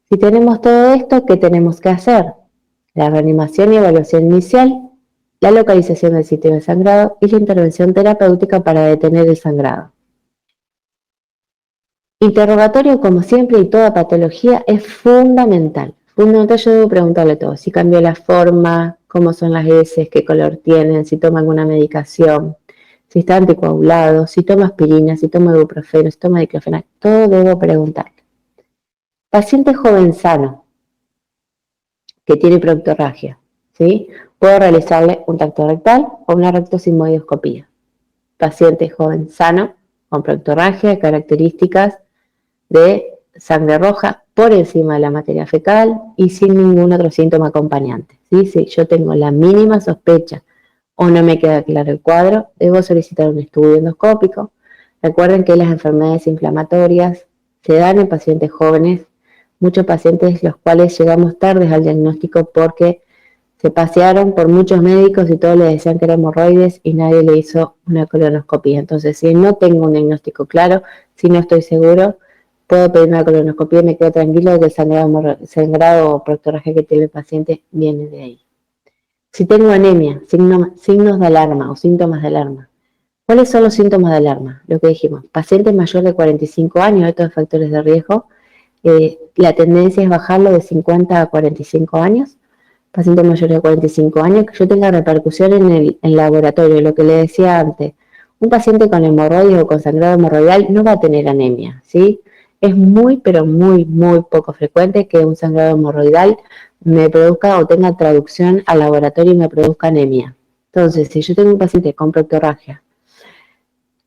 si tenemos todo esto, ¿qué tenemos que hacer? La reanimación y evaluación inicial, la localización del sitio de sangrado y la intervención terapéutica para detener el sangrado. Interrogatorio, como siempre, y toda patología es fundamental. Fundamental, yo debo preguntarle todo. Si cambió la forma, cómo son las heces, qué color tienen, si toma alguna medicación, si está anticoagulado, si toma aspirina, si toma ibuprofeno, si toma diclofenac. Todo debo preguntarle. Paciente joven sano que tiene proctorragia, ¿sí? Puedo realizarle un tacto rectal o una rectosigmoidoscopía. Paciente joven sano con proctorragia, características de sangre roja por encima de la materia fecal y sin ningún otro síntoma acompañante. ¿Sí? Si yo tengo la mínima sospecha o no me queda claro el cuadro, debo solicitar un estudio endoscópico. Recuerden que las enfermedades inflamatorias se dan en pacientes jóvenes, muchos pacientes los cuales llegamos tarde al diagnóstico porque se pasearon por muchos médicos y todos le decían que era hemorroides y nadie le hizo una colonoscopia. Entonces, si no tengo un diagnóstico claro, si no estoy seguro, puedo pedir una colonoscopia y me quedo tranquilo de que el sangrado o proctorragia que tiene el paciente viene de ahí. Si tengo anemia, signos de alarma o síntomas de alarma. ¿Cuáles son los síntomas de alarma? Lo que dijimos, paciente mayor de 45 años, estos factores de riesgo, la tendencia es bajarlo de 50 a 45 años. Paciente mayor de 45 años, que yo tenga repercusión en el laboratorio, lo que le decía antes. Un paciente con hemorroides o con sangrado hemorroidal no va a tener anemia, ¿sí? Es muy, pero muy, muy poco frecuente que un sangrado hemorroidal me produzca o tenga traducción al laboratorio y me produzca anemia. Entonces, si yo tengo un paciente con proctorragia,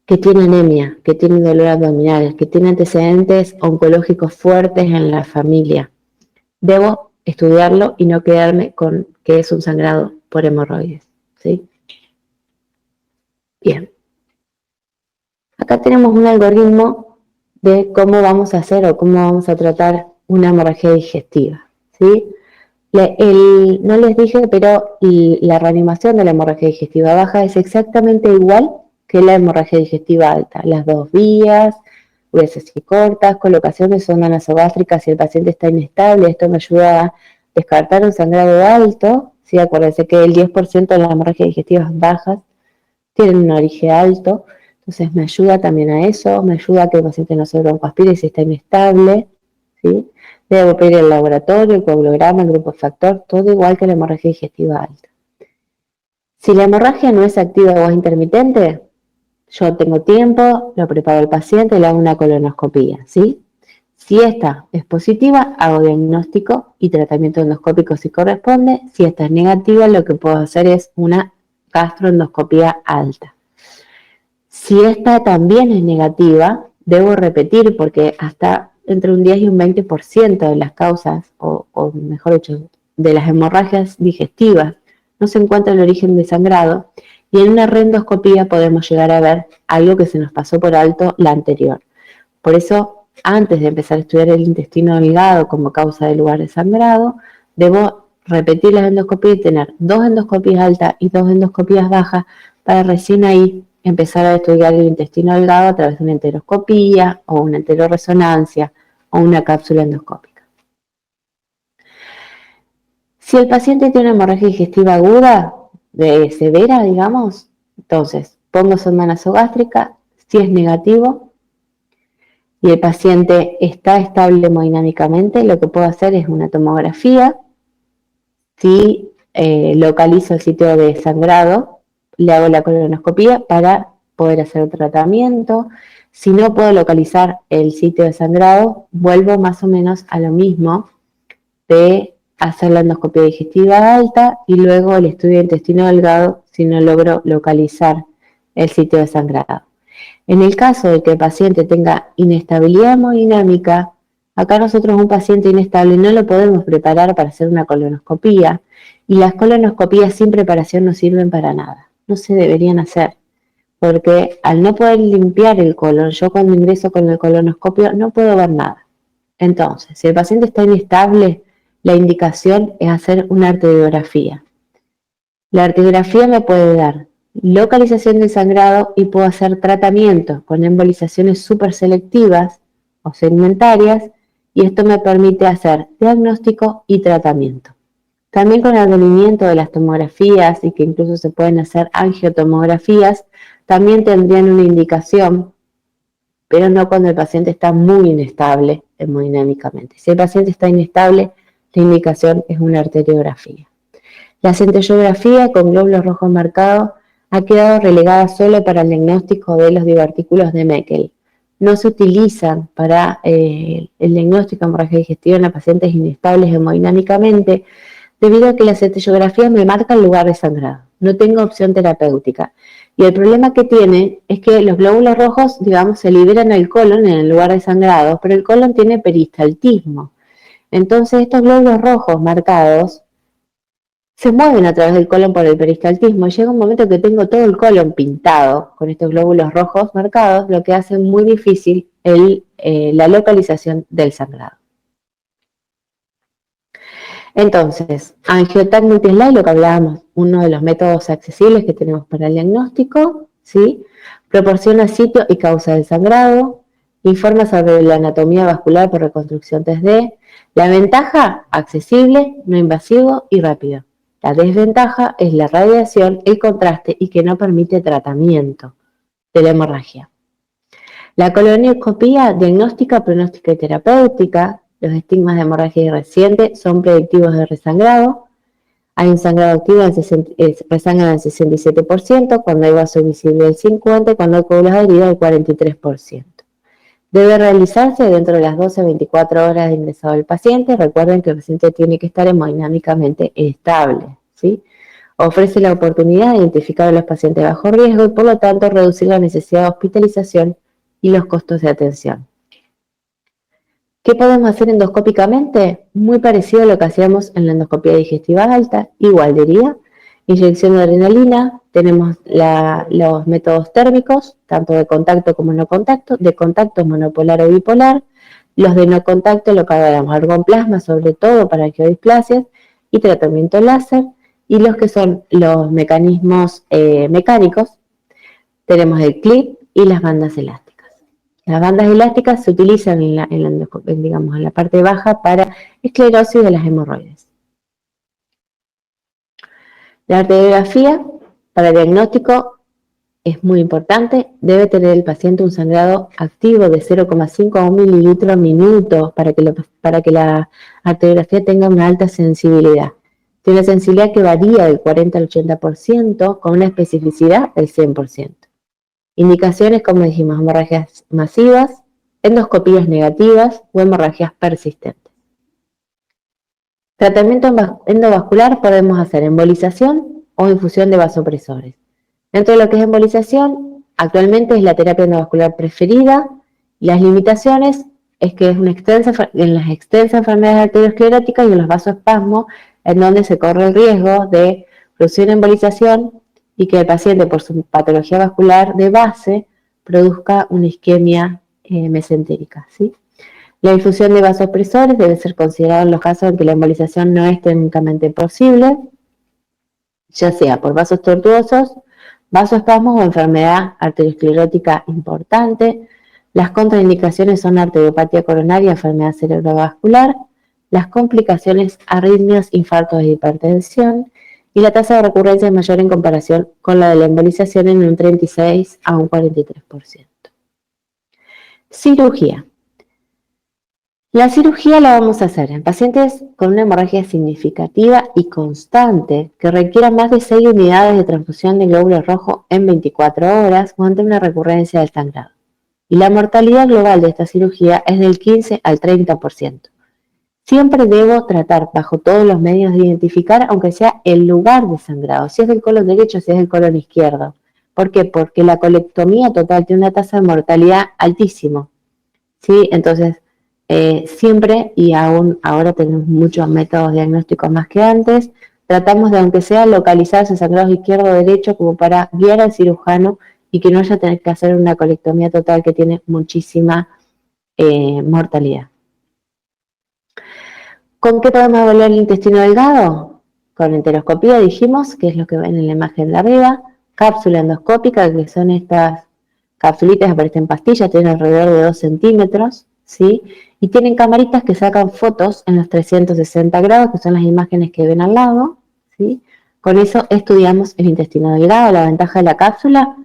que tiene anemia, que tiene dolor abdominal, que tiene antecedentes oncológicos fuertes en la familia, debo estudiarlo y no quedarme con que es un sangrado por hemorroides, ¿sí? Bien. Acá tenemos un algoritmo de cómo vamos a hacer o cómo vamos a tratar una hemorragia digestiva, ¿sí? No les dije, pero la reanimación de la hemorragia digestiva baja es exactamente igual que la hemorragia digestiva alta. Las dos vías, veces y cortas, colocación de sonda nasogástrica si el paciente está inestable. Esto me ayuda a descartar un sangrado alto. ¿Sí? Acuérdense que el 10% de las hemorragias digestivas bajas tienen un origen alto. Entonces me ayuda también a eso, me ayuda a que el paciente no se broncoaspire si está inestable, ¿sí? Debo pedir el laboratorio, el coagulograma, el grupo factor, todo igual que la hemorragia digestiva alta. Si la hemorragia no es activa o es intermitente, yo tengo tiempo, lo preparo al paciente, le hago una colonoscopía, ¿sí? Si esta es positiva, hago diagnóstico y tratamiento endoscópico si corresponde. Si esta es negativa, lo que puedo hacer es una gastroendoscopía alta. Si esta también es negativa, debo repetir porque hasta entre un 10 y un 20% de las causas, o mejor dicho, de las hemorragias digestivas, no se encuentra el origen de sangrado, y en una reendoscopía podemos llegar a ver algo que se nos pasó por alto la anterior. Por eso, antes de empezar a estudiar el intestino delgado como causa de lugar de sangrado, debo repetir las endoscopías y tener 2 endoscopías altas y 2 endoscopías bajas para recién ahí empezar a estudiar el intestino delgado a través de una enteroscopía o una enteroresonancia o una cápsula endoscópica. Si el paciente tiene una hemorragia digestiva aguda, severa, digamos, entonces pongo sonda nasogástrica. Si es negativo y el paciente está estable hemodinámicamente, lo que puedo hacer es una tomografía. Si localizo el sitio de sangrado, le hago la colonoscopía para poder hacer el tratamiento. Si no puedo localizar el sitio de sangrado, vuelvo más o menos a lo mismo de hacer la endoscopia digestiva alta y luego el estudio de intestino delgado si no logro localizar el sitio de sangrado. En el caso de que el paciente tenga inestabilidad hemodinámica, acá nosotros un paciente inestable no lo podemos preparar para hacer una colonoscopía y las colonoscopías sin preparación no sirven para nada. No se deberían hacer, porque al no poder limpiar el colon, yo cuando ingreso con el colonoscopio no puedo ver nada. Entonces, si el paciente está inestable, la indicación es hacer una arteriografía. La arteriografía me puede dar localización del sangrado y puedo hacer tratamiento con embolizaciones súper selectivas o segmentarias, y esto me permite hacer diagnóstico y tratamiento. También con el advenimiento de las tomografías, y que incluso se pueden hacer angiotomografías, también tendrían una indicación, pero no cuando el paciente está muy inestable hemodinámicamente. Si el paciente está inestable, la indicación es una arteriografía. La centellografía con glóbulos rojos marcados ha quedado relegada solo para el diagnóstico de los divertículos de Meckel. No se utilizan para el diagnóstico de hemorragia digestiva en los pacientes inestables hemodinámicamente, debido a que la centellografía me marca el lugar de sangrado. No tengo opción terapéutica. Y el problema que tiene es que los glóbulos rojos, digamos, se liberan al colon en el lugar de sangrado, pero el colon tiene peristaltismo. Entonces, estos glóbulos rojos marcados se mueven a través del colon por el peristaltismo. Llega un momento que tengo todo el colon pintado con estos glóbulos rojos marcados, lo que hace muy difícil la localización del sangrado. Entonces, AngioTAC Multislide, lo que hablábamos, uno de los métodos accesibles que tenemos para el diagnóstico, ¿sí? Proporciona sitio y causa del sangrado, informa sobre la anatomía vascular por reconstrucción 3D. La ventaja, accesible, no invasivo y rápido. La desventaja es la radiación, el contraste y que no permite tratamiento de la hemorragia. La colonoscopía diagnóstica, pronóstica y terapéutica. Los estigmas de hemorragia reciente son predictivos de resangrado. Hay un sangrado activo, resangran el 67%, cuando hay vaso visible del 50%, y cuando hay coágulos adheridos del 43%. Debe realizarse dentro de las 12 a 24 horas de ingresado del paciente. Recuerden que el paciente tiene que estar hemodinámicamente estable, ¿sí? Ofrece la oportunidad de identificar a los pacientes de bajo riesgo y, por lo tanto, reducir la necesidad de hospitalización y los costos de atención. ¿Qué podemos hacer endoscópicamente? Muy parecido a lo que hacíamos en la endoscopia digestiva alta, igual diría. Inyección de adrenalina, tenemos los métodos térmicos, tanto de contacto como no contacto, de contacto monopolar o bipolar, los de no contacto, lo que hablamos, argonplasma, sobre todo para angioedisplasias, y tratamiento láser, y los que son los mecanismos mecánicos, tenemos el clip y las bandas elásticas. Las bandas elásticas se utilizan en la parte baja para esclerosis de las hemorroides. La arteriografía para diagnóstico es muy importante. Debe tener el paciente un sangrado activo de 0,5 a 1 mililitro a minuto para que la arteriografía tenga una alta sensibilidad. Tiene una sensibilidad que varía del 40 al 80% con una especificidad del 100%. Indicaciones, como dijimos, hemorragias masivas, endoscopías negativas o hemorragias persistentes. Tratamiento endovascular podemos hacer embolización o infusión de vasopresores. Dentro de lo que es embolización, actualmente es la terapia endovascular preferida. Las limitaciones es que es en las extensas enfermedades arterioscleróticas y en los vasoespasmos, en donde se corre el riesgo de producir una embolización y que el paciente, por su patología vascular de base, produzca una isquemia mesentérica, ¿sí? La infusión de vasopresores debe ser considerada en los casos en que la embolización no es técnicamente posible, ya sea por vasos tortuosos, vasoespasmos o enfermedad arteriosclerótica importante. Las contraindicaciones son arteriopatía coronaria, enfermedad cerebrovascular, las complicaciones, arritmias, infartos e hipertensión, y la tasa de recurrencia es mayor en comparación con la de la embolización en un 36 a un 43%. Cirugía. La cirugía la vamos a hacer en pacientes con una hemorragia significativa y constante que requiera más de 6 unidades de transfusión de glóbulo rojo en 24 horas o ante una recurrencia del sangrado. Y la mortalidad global de esta cirugía es del 15 al 30%. Siempre debo tratar bajo todos los medios de identificar, aunque sea el lugar de sangrado, si es del colon derecho o si es del colon izquierdo. ¿Por qué? Porque la colectomía total tiene una tasa de mortalidad altísima, ¿sí? Entonces, siempre, y aún ahora tenemos muchos métodos diagnósticos más que antes, tratamos de, aunque sea, localizar ese sangrado izquierdo o derecho como para guiar al cirujano y que no haya tener que hacer una colectomía total que tiene muchísima mortalidad. ¿Con qué podemos evaluar el intestino delgado? con enteroscopía dijimos, que es lo que ven en la imagen de arriba, cápsula endoscópica, que son estas capsulitas que aparecen en pastillas, tienen alrededor de 2 centímetros, ¿sí? Y tienen camaritas que sacan fotos en los 360 grados, que son las imágenes que ven al lado, ¿sí? Con eso estudiamos el intestino delgado. La ventaja de la cápsula,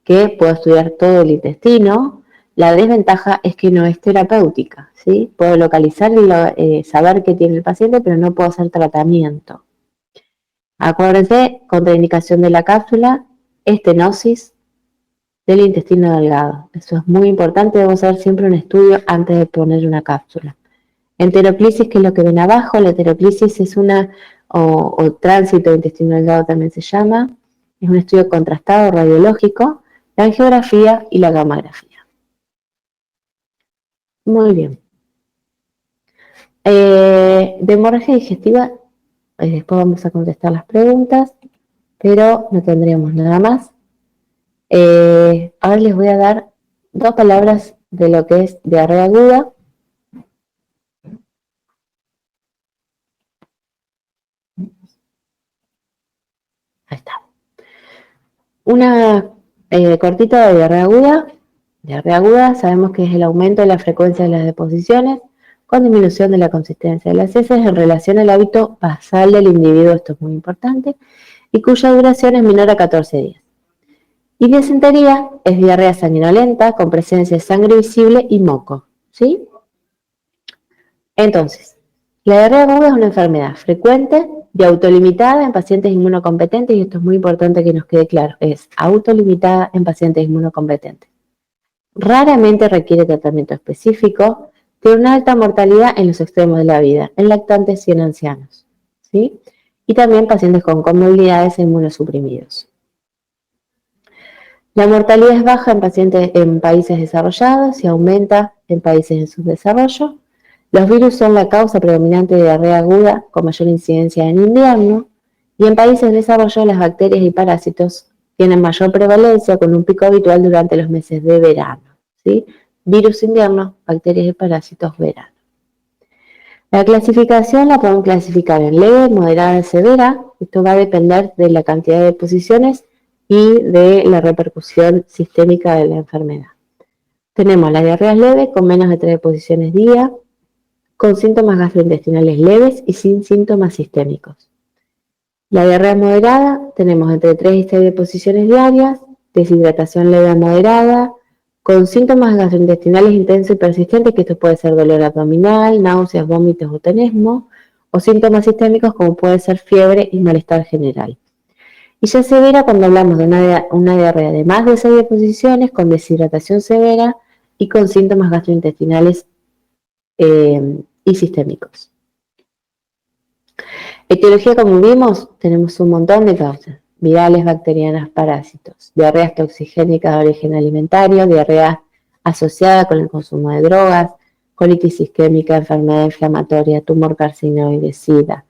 que puedo estudiar todo el intestino. La desventaja es que no es terapéutica, ¿sí? Puedo localizar y saber qué tiene el paciente, pero no puedo hacer tratamiento. Acuérdense, contraindicación de la cápsula, estenosis del intestino delgado. Eso es muy importante, debemos hacer siempre un estudio antes de poner una cápsula. Enteroclisis, que es lo que ven abajo, la enteroclisis es o tránsito de intestino delgado también se llama, es un estudio contrastado radiológico, la angiografía y la gamografía. Muy bien. De hemorragia digestiva, después vamos a contestar las preguntas, pero no tendríamos nada más. Ahora les voy a dar 2 palabras de lo que es diarrea aguda. Ahí está. Una cortita de diarrea aguda. Diarrea aguda sabemos que es el aumento de la frecuencia de las deposiciones con disminución de la consistencia de las heces en relación al hábito basal del individuo, esto es muy importante, y cuya duración es menor a 14 días. Y disentería es diarrea sanguinolenta con presencia de sangre visible y moco, ¿sí? Entonces, la diarrea aguda es una enfermedad frecuente y autolimitada en pacientes inmunocompetentes, y esto es muy importante que nos quede claro, es autolimitada en pacientes inmunocompetentes. Raramente requiere tratamiento específico, tiene una alta mortalidad en los extremos de la vida, en lactantes y en ancianos, ¿sí? Y también pacientes con comorbilidades e inmunosuprimidos. La mortalidad es baja en países desarrollados y aumenta en países en subdesarrollo. Los virus son la causa predominante de diarrea aguda con mayor incidencia en invierno, y en países en desarrollo las bacterias y parásitos tienen mayor prevalencia con un pico habitual durante los meses de verano, ¿sí? Virus invierno, bacterias y parásitos verano. La clasificación la podemos clasificar en leve, moderada y severa. Esto va a depender de la cantidad de deposiciones y de la repercusión sistémica de la enfermedad. Tenemos la diarrea leve con menos de 3 deposiciones día, con síntomas gastrointestinales leves y sin síntomas sistémicos. La diarrea moderada tenemos entre 3 y 6 deposiciones diarias, deshidratación leve a moderada, con síntomas gastrointestinales intensos y persistentes, que esto puede ser dolor abdominal, náuseas, vómitos o tenesmo, o síntomas sistémicos como puede ser fiebre y malestar general. Y ya severa cuando hablamos de una diarrea de más de 6 deposiciones, con deshidratación severa y con síntomas gastrointestinales y sistémicos. Etiología, como vimos, tenemos un montón de causas: virales, bacterianas, parásitos, diarreas toxigénicas de origen alimentario, diarrea asociada con el consumo de drogas, colitis isquémica, enfermedad inflamatoria, tumor carcinoide, SIDA,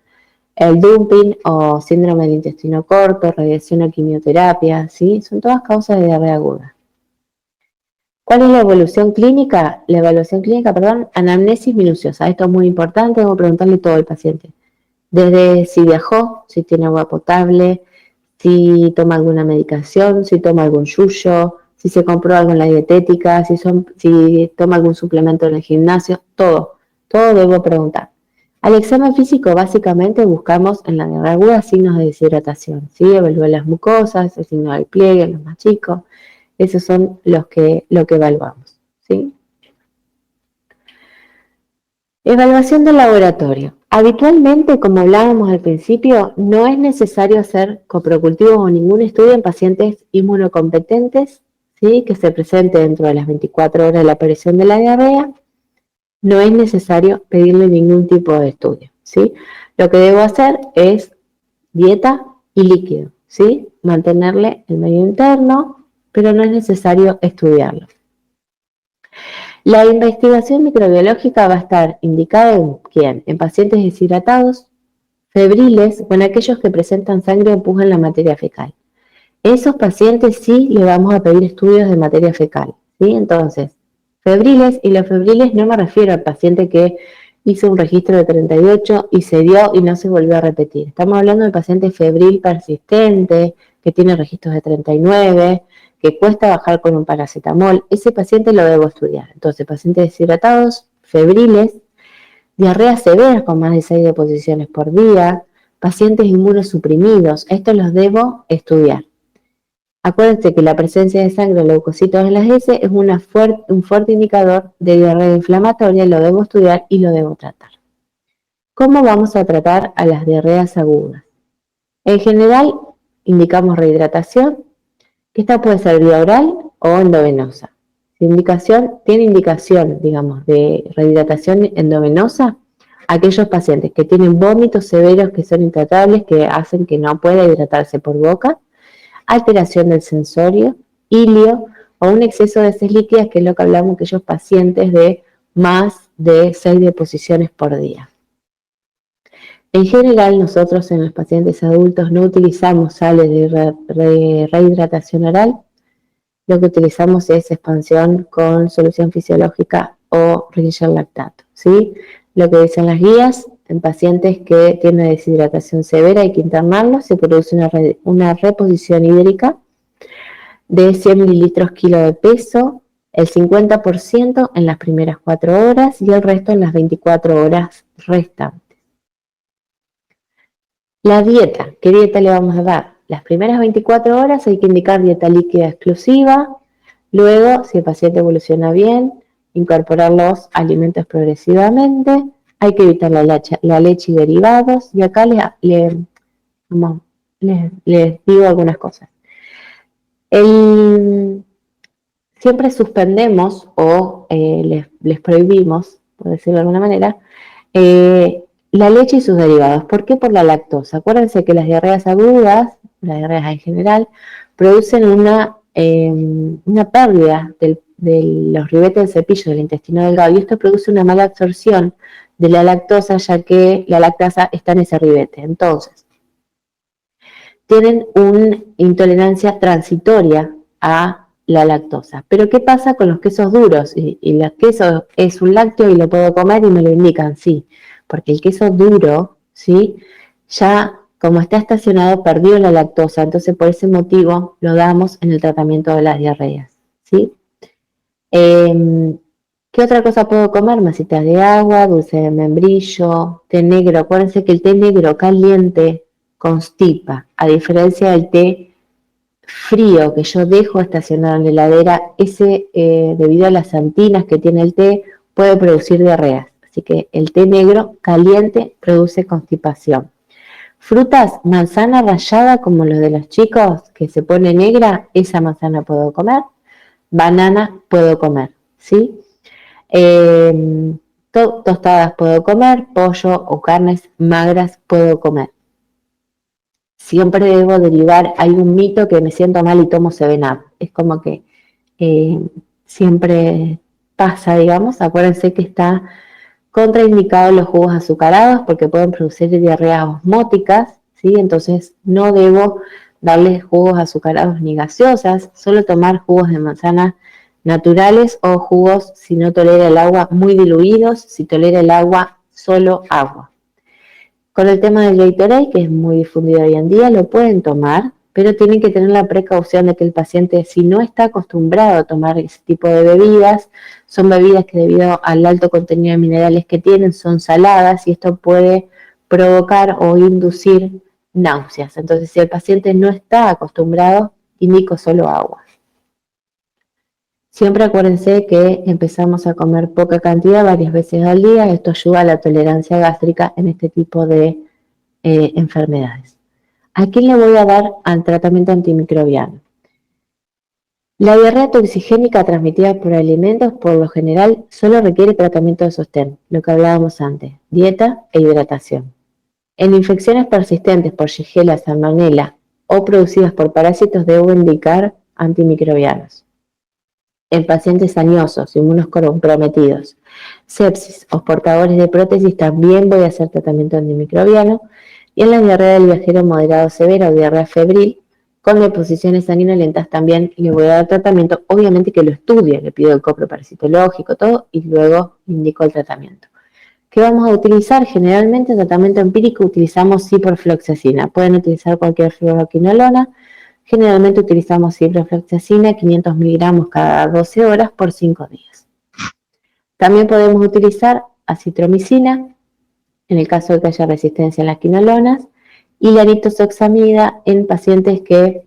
el dumping o síndrome del intestino corto, radiación o quimioterapia, ¿sí? Son todas causas de diarrea aguda. ¿Cuál es la evolución clínica? La evaluación clínica, anamnesis minuciosa. Esto es muy importante, debo preguntarle todo al paciente. Desde si viajó, si tiene agua potable, si toma alguna medicación, si toma algún yuyo, si se compró algo en la dietética, si toma algún suplemento en el gimnasio, todo debo preguntar. Al examen físico, básicamente buscamos en la diarrea aguda signos de deshidratación, ¿sí? Evalúa las mucosas, el signo del pliegue, los más chicos. Esos son lo que evaluamos, ¿sí? Evaluación del laboratorio. Habitualmente, como hablábamos al principio, no es necesario hacer coprocultivos o ningún estudio en pacientes inmunocompetentes, ¿sí? Que se presente dentro de las 24 horas de la aparición de la diarrea. No es necesario pedirle ningún tipo de estudio, ¿sí? Lo que debo hacer es dieta y líquido, ¿sí? Mantenerle el medio interno, pero no es necesario estudiarlo. La investigación microbiológica va a estar indicada en ¿quién? En pacientes deshidratados, febriles o en aquellos que presentan sangre o empujan la materia fecal. Esos pacientes sí le vamos a pedir estudios de materia fecal, ¿sí? Entonces, febriles, y los febriles no me refiero al paciente que hizo un registro de 38 y se dio y no se volvió a repetir. Estamos hablando de paciente febril persistente, que tiene registros de 39, que cuesta bajar con un paracetamol. Ese paciente lo debo estudiar. Entonces, pacientes deshidratados, febriles, diarreas severas con más de 6 deposiciones por día, pacientes inmunosuprimidos. Estos los debo estudiar. Acuérdense que la presencia de sangre o leucocitos en las heces es un fuerte indicador de diarrea inflamatoria, lo debo estudiar y lo debo tratar. ¿Cómo vamos a tratar a las diarreas agudas? En general, indicamos rehidratación, que esta puede ser vía oral o endovenosa. Tiene indicación, digamos, de rehidratación endovenosa aquellos pacientes que tienen vómitos severos que son intratables, que hacen que no pueda hidratarse por boca, alteración del sensorio, ilio o un exceso de heces líquidas, que es lo que hablamos de aquellos pacientes de más de 6 deposiciones por día. En general, nosotros en los pacientes adultos no utilizamos sales de rehidratación oral, lo que utilizamos es expansión con solución fisiológica o Ringer's lactato, ¿sí? Lo que dicen las guías, en pacientes que tienen deshidratación severa hay que internarlos, se produce una reposición hídrica de 100 mililitros kilo de peso, el 50% en las primeras 4 horas y el resto en las 24 horas restantes. La dieta, ¿qué dieta le vamos a dar? Las primeras 24 horas hay que indicar dieta líquida exclusiva, luego, si el paciente evoluciona bien, incorporar los alimentos progresivamente, hay que evitar la leche y derivados, y acá les digo algunas cosas. Siempre suspendemos o les prohibimos, por decirlo de alguna manera, la leche y sus derivados. ¿Por qué? Por la lactosa. Acuérdense que las diarreas agudas, las diarreas en general, producen una pérdida de los ribetes del cepillo del intestino delgado, y esto produce una mala absorción de la lactosa, ya que la lactasa está en ese ribete. Entonces, tienen una intolerancia transitoria a la lactosa. Pero ¿qué pasa con los quesos duros? Y los quesos es un lácteo y lo puedo comer y me lo indican, sí, porque el queso duro, ¿sí?, ya como está estacionado perdió la lactosa, entonces por ese motivo lo damos en el tratamiento de las diarreas, ¿sí? ¿Qué otra cosa puedo comer? Masitas de agua, dulce de membrillo, té negro. Acuérdense que el té negro caliente constipa, a diferencia del té frío que yo dejo estacionado en la heladera, debido a las antinas que tiene el té, puede producir diarreas. Así que el té negro caliente produce constipación. Frutas, manzana rallada como los de los chicos, que se pone negra, esa manzana puedo comer. Banana puedo comer, ¿sí? Tostadas puedo comer, pollo o carnes magras puedo comer. Siempre debo derivar, hay un mito que me siento mal y tomo 7-Up. Es como que siempre pasa, digamos. Acuérdense que está contraindicados los jugos azucarados porque pueden producir diarreas osmóticas, ¿sí? Entonces no debo darles jugos azucarados ni gaseosas, solo tomar jugos de manzana naturales o jugos, si no tolera el agua, muy diluidos, si tolera el agua, solo agua. Con el tema del Gatorade, que es muy difundido hoy en día, lo pueden tomar, pero tienen que tener la precaución de que el paciente, si no está acostumbrado a tomar ese tipo de bebidas, son bebidas que debido al alto contenido de minerales que tienen, son saladas y esto puede provocar o inducir náuseas. Entonces, si el paciente no está acostumbrado, indico solo agua. Siempre acuérdense que empezamos a comer poca cantidad varias veces al día. Esto ayuda a la tolerancia gástrica en este tipo de enfermedades. ¿A quién le voy a dar al tratamiento antimicrobiano? La diarrea toxigénica transmitida por alimentos, por lo general, solo requiere tratamiento de sostén, lo que hablábamos antes, dieta e hidratación. En infecciones persistentes por Shigella, Salmonella o producidas por parásitos, debo indicar antimicrobianos. En pacientes añosos, inmunocomprometidos, sepsis o portadores de prótesis, también voy a hacer tratamiento antimicrobiano. Y en la diarrea del viajero moderado severa o diarrea febril, con deposiciones sanguinolentas, también le voy a dar tratamiento. Obviamente que lo estudie, le pido el copro parasitológico, todo, y luego indico el tratamiento. ¿Qué vamos a utilizar? Generalmente en tratamiento empírico utilizamos ciprofloxacina. Pueden utilizar cualquier fluoroquinolona. Generalmente utilizamos ciprofloxacina, 500 miligramos cada 12 horas por 5 días. También podemos utilizar acitromicina, en el caso de que haya resistencia a las quinolonas, y la nitazoxamida en pacientes que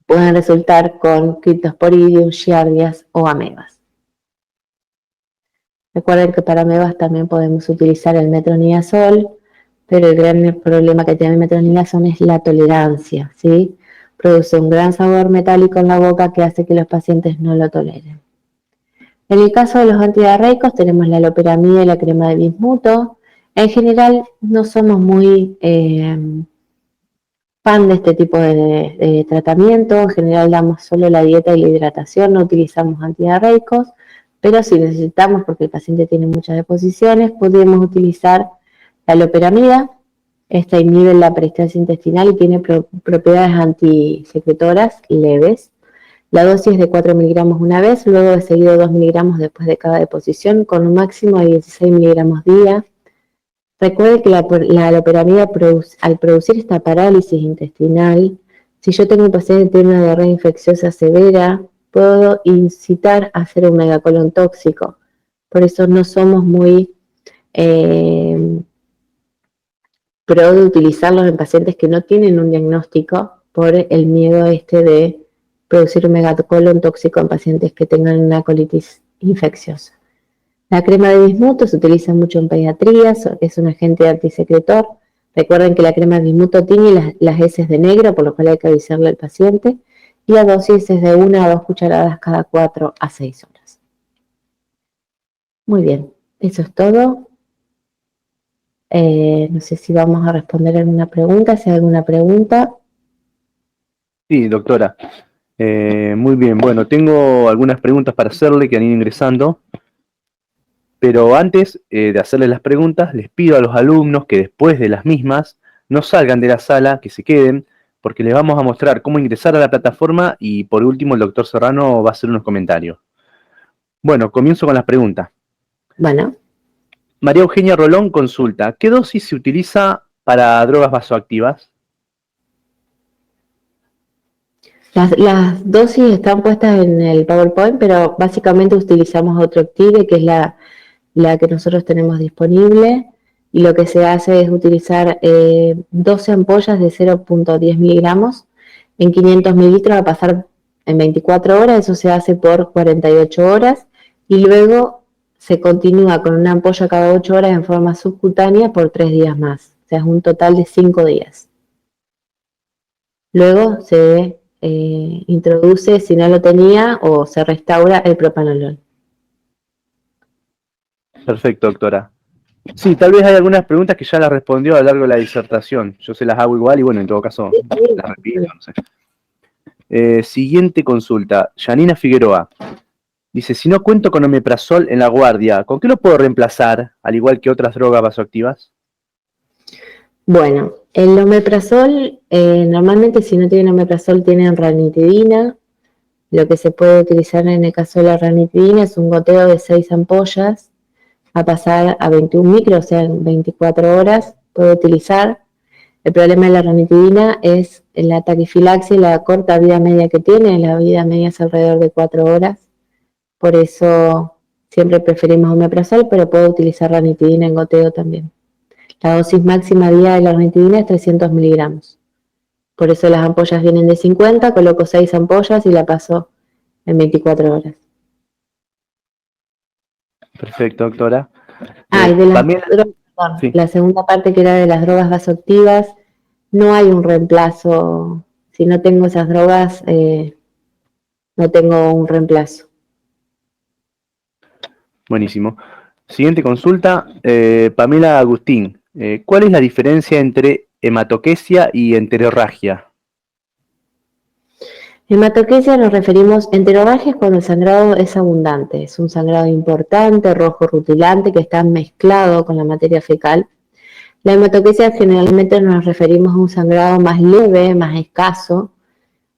pueden resultar con Cryptosporidium, giardias o amebas. Recuerden que para amebas también podemos utilizar el metronidazol, pero el gran problema que tiene el metronidazol es la tolerancia, ¿sí? Produce un gran sabor metálico en la boca que hace que los pacientes no lo toleren. En el caso de los antidiarreicos tenemos la loperamida y la crema de bismuto. En general no somos muy fan de este tipo de tratamiento. En general damos solo la dieta y la hidratación, no utilizamos antidiarreicos, pero si necesitamos, porque el paciente tiene muchas deposiciones, podemos utilizar la loperamida. Esta inhibe la peristalsis intestinal y tiene propiedades antisecretoras leves. La dosis es de 4 miligramos una vez, luego de seguido 2 miligramos después de cada deposición, con un máximo de 16 miligramos día. Recuerde que la loperamida, al producir esta parálisis intestinal, si yo tengo un paciente que tiene una diarrea infecciosa severa, puedo incitar a hacer un megacolon tóxico. Por eso no somos muy pro de utilizarlos en pacientes que no tienen un diagnóstico por el miedo de producir un megacolon tóxico en pacientes que tengan una colitis infecciosa. La crema de bismuto se utiliza mucho en pediatría, es un agente antisecretor. Recuerden que la crema de bismuto tiñe las heces de negro, por lo cual hay que avisarle al paciente. Y la dosis es de 1 a 2 cucharadas cada 4 a 6 horas. Muy bien, eso es todo. No sé si vamos a responder alguna pregunta, si hay alguna pregunta. Sí, doctora. Muy bien, bueno, tengo algunas preguntas para hacerle que han ido ingresando, pero antes de hacerle las preguntas, les pido a los alumnos que después de las mismas no salgan de la sala, que se queden, porque les vamos a mostrar cómo ingresar a la plataforma y por último el doctor Serrano va a hacer unos comentarios. Bueno, comienzo con las preguntas. Bueno. María Eugenia Rolón consulta, ¿qué dosis se utiliza para drogas vasoactivas? Las dosis están puestas en el PowerPoint, pero básicamente utilizamos Otroactive, que es la que nosotros tenemos disponible, y lo que se hace es utilizar 12 ampollas de 0.10 miligramos en 500 mililitros a pasar en 24 horas, eso se hace por 48 horas, y luego se continúa con una ampolla cada 8 horas en forma subcutánea por 3 días más, o sea, es un total de 5 días. Luego se introduce, si no lo tenía, o se restaura el propanolol. Perfecto, doctora. Sí, tal vez hay algunas preguntas que ya las respondió a lo largo de la disertación. Yo se las hago igual y bueno, en todo caso, las repito, no sé. Siguiente consulta. Janina Figueroa. Dice, si no cuento con omeprazol en la guardia, ¿con qué lo puedo reemplazar, al igual que otras drogas vasoactivas? Bueno, el omeprazol, normalmente si no tienen omeprazol tienen ranitidina. Lo que se puede utilizar en el caso de la ranitidina es un goteo de 6 ampollas a pasar a 21 micros, o sea, en 24 horas puede utilizar. El problema de la ranitidina es la taquifilaxia y la corta vida media que tiene, la vida media es alrededor de 4 horas. Por eso siempre preferimos omeprazol, pero puedo utilizar ranitidina en goteo también. La dosis máxima día de la ranitidina es 300 miligramos. Por eso las ampollas vienen de 50, coloco 6 ampollas y la paso en 24 horas. Perfecto, doctora. Y de las también, drogas, sí. La segunda parte que era de las drogas vasoactivas, no hay un reemplazo. Si no tengo esas drogas, no tengo un reemplazo. Buenísimo. Siguiente consulta, Pamela Agustín. ¿Cuál es la diferencia entre hematoquesia y enterorragia? Hematoquesia nos referimos, enterorragia es cuando el sangrado es abundante, es un sangrado importante, rojo rutilante, que está mezclado con la materia fecal. La hematoquesia generalmente nos referimos a un sangrado más leve, más escaso.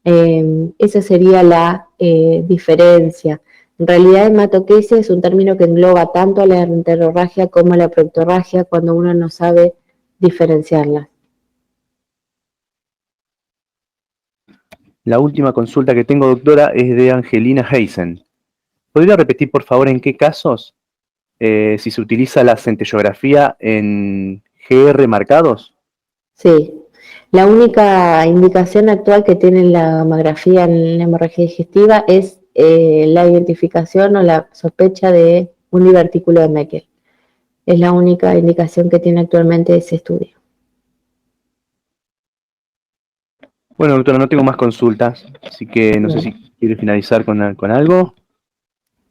Esa sería la diferencia. En realidad, hematoquesia es un término que engloba tanto a la enterorragia como a la proctorragia cuando uno no sabe diferenciarlas. La última consulta que tengo, doctora, es de Angelina Heisen. ¿Podría repetir, por favor, en qué casos, si se utiliza la centellografía en GR marcados? Sí, la única indicación actual que tiene la mamografía en la hemorragia digestiva es la identificación o la sospecha de un divertículo de Meckel. Es la única indicación que tiene actualmente ese estudio. Bueno, doctora, no tengo más consultas, así que no sé Bueno. si quiere finalizar con algo.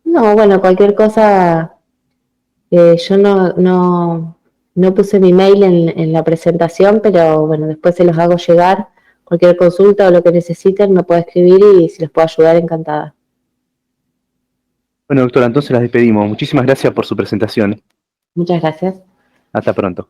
No, bueno, cualquier cosa, yo no puse mi mail en la presentación, pero bueno, después se los hago llegar. Cualquier consulta o lo que necesiten me puede escribir y si les puedo ayudar, encantada. Bueno, doctora, entonces las despedimos. Muchísimas gracias por su presentación. Muchas gracias. Hasta pronto.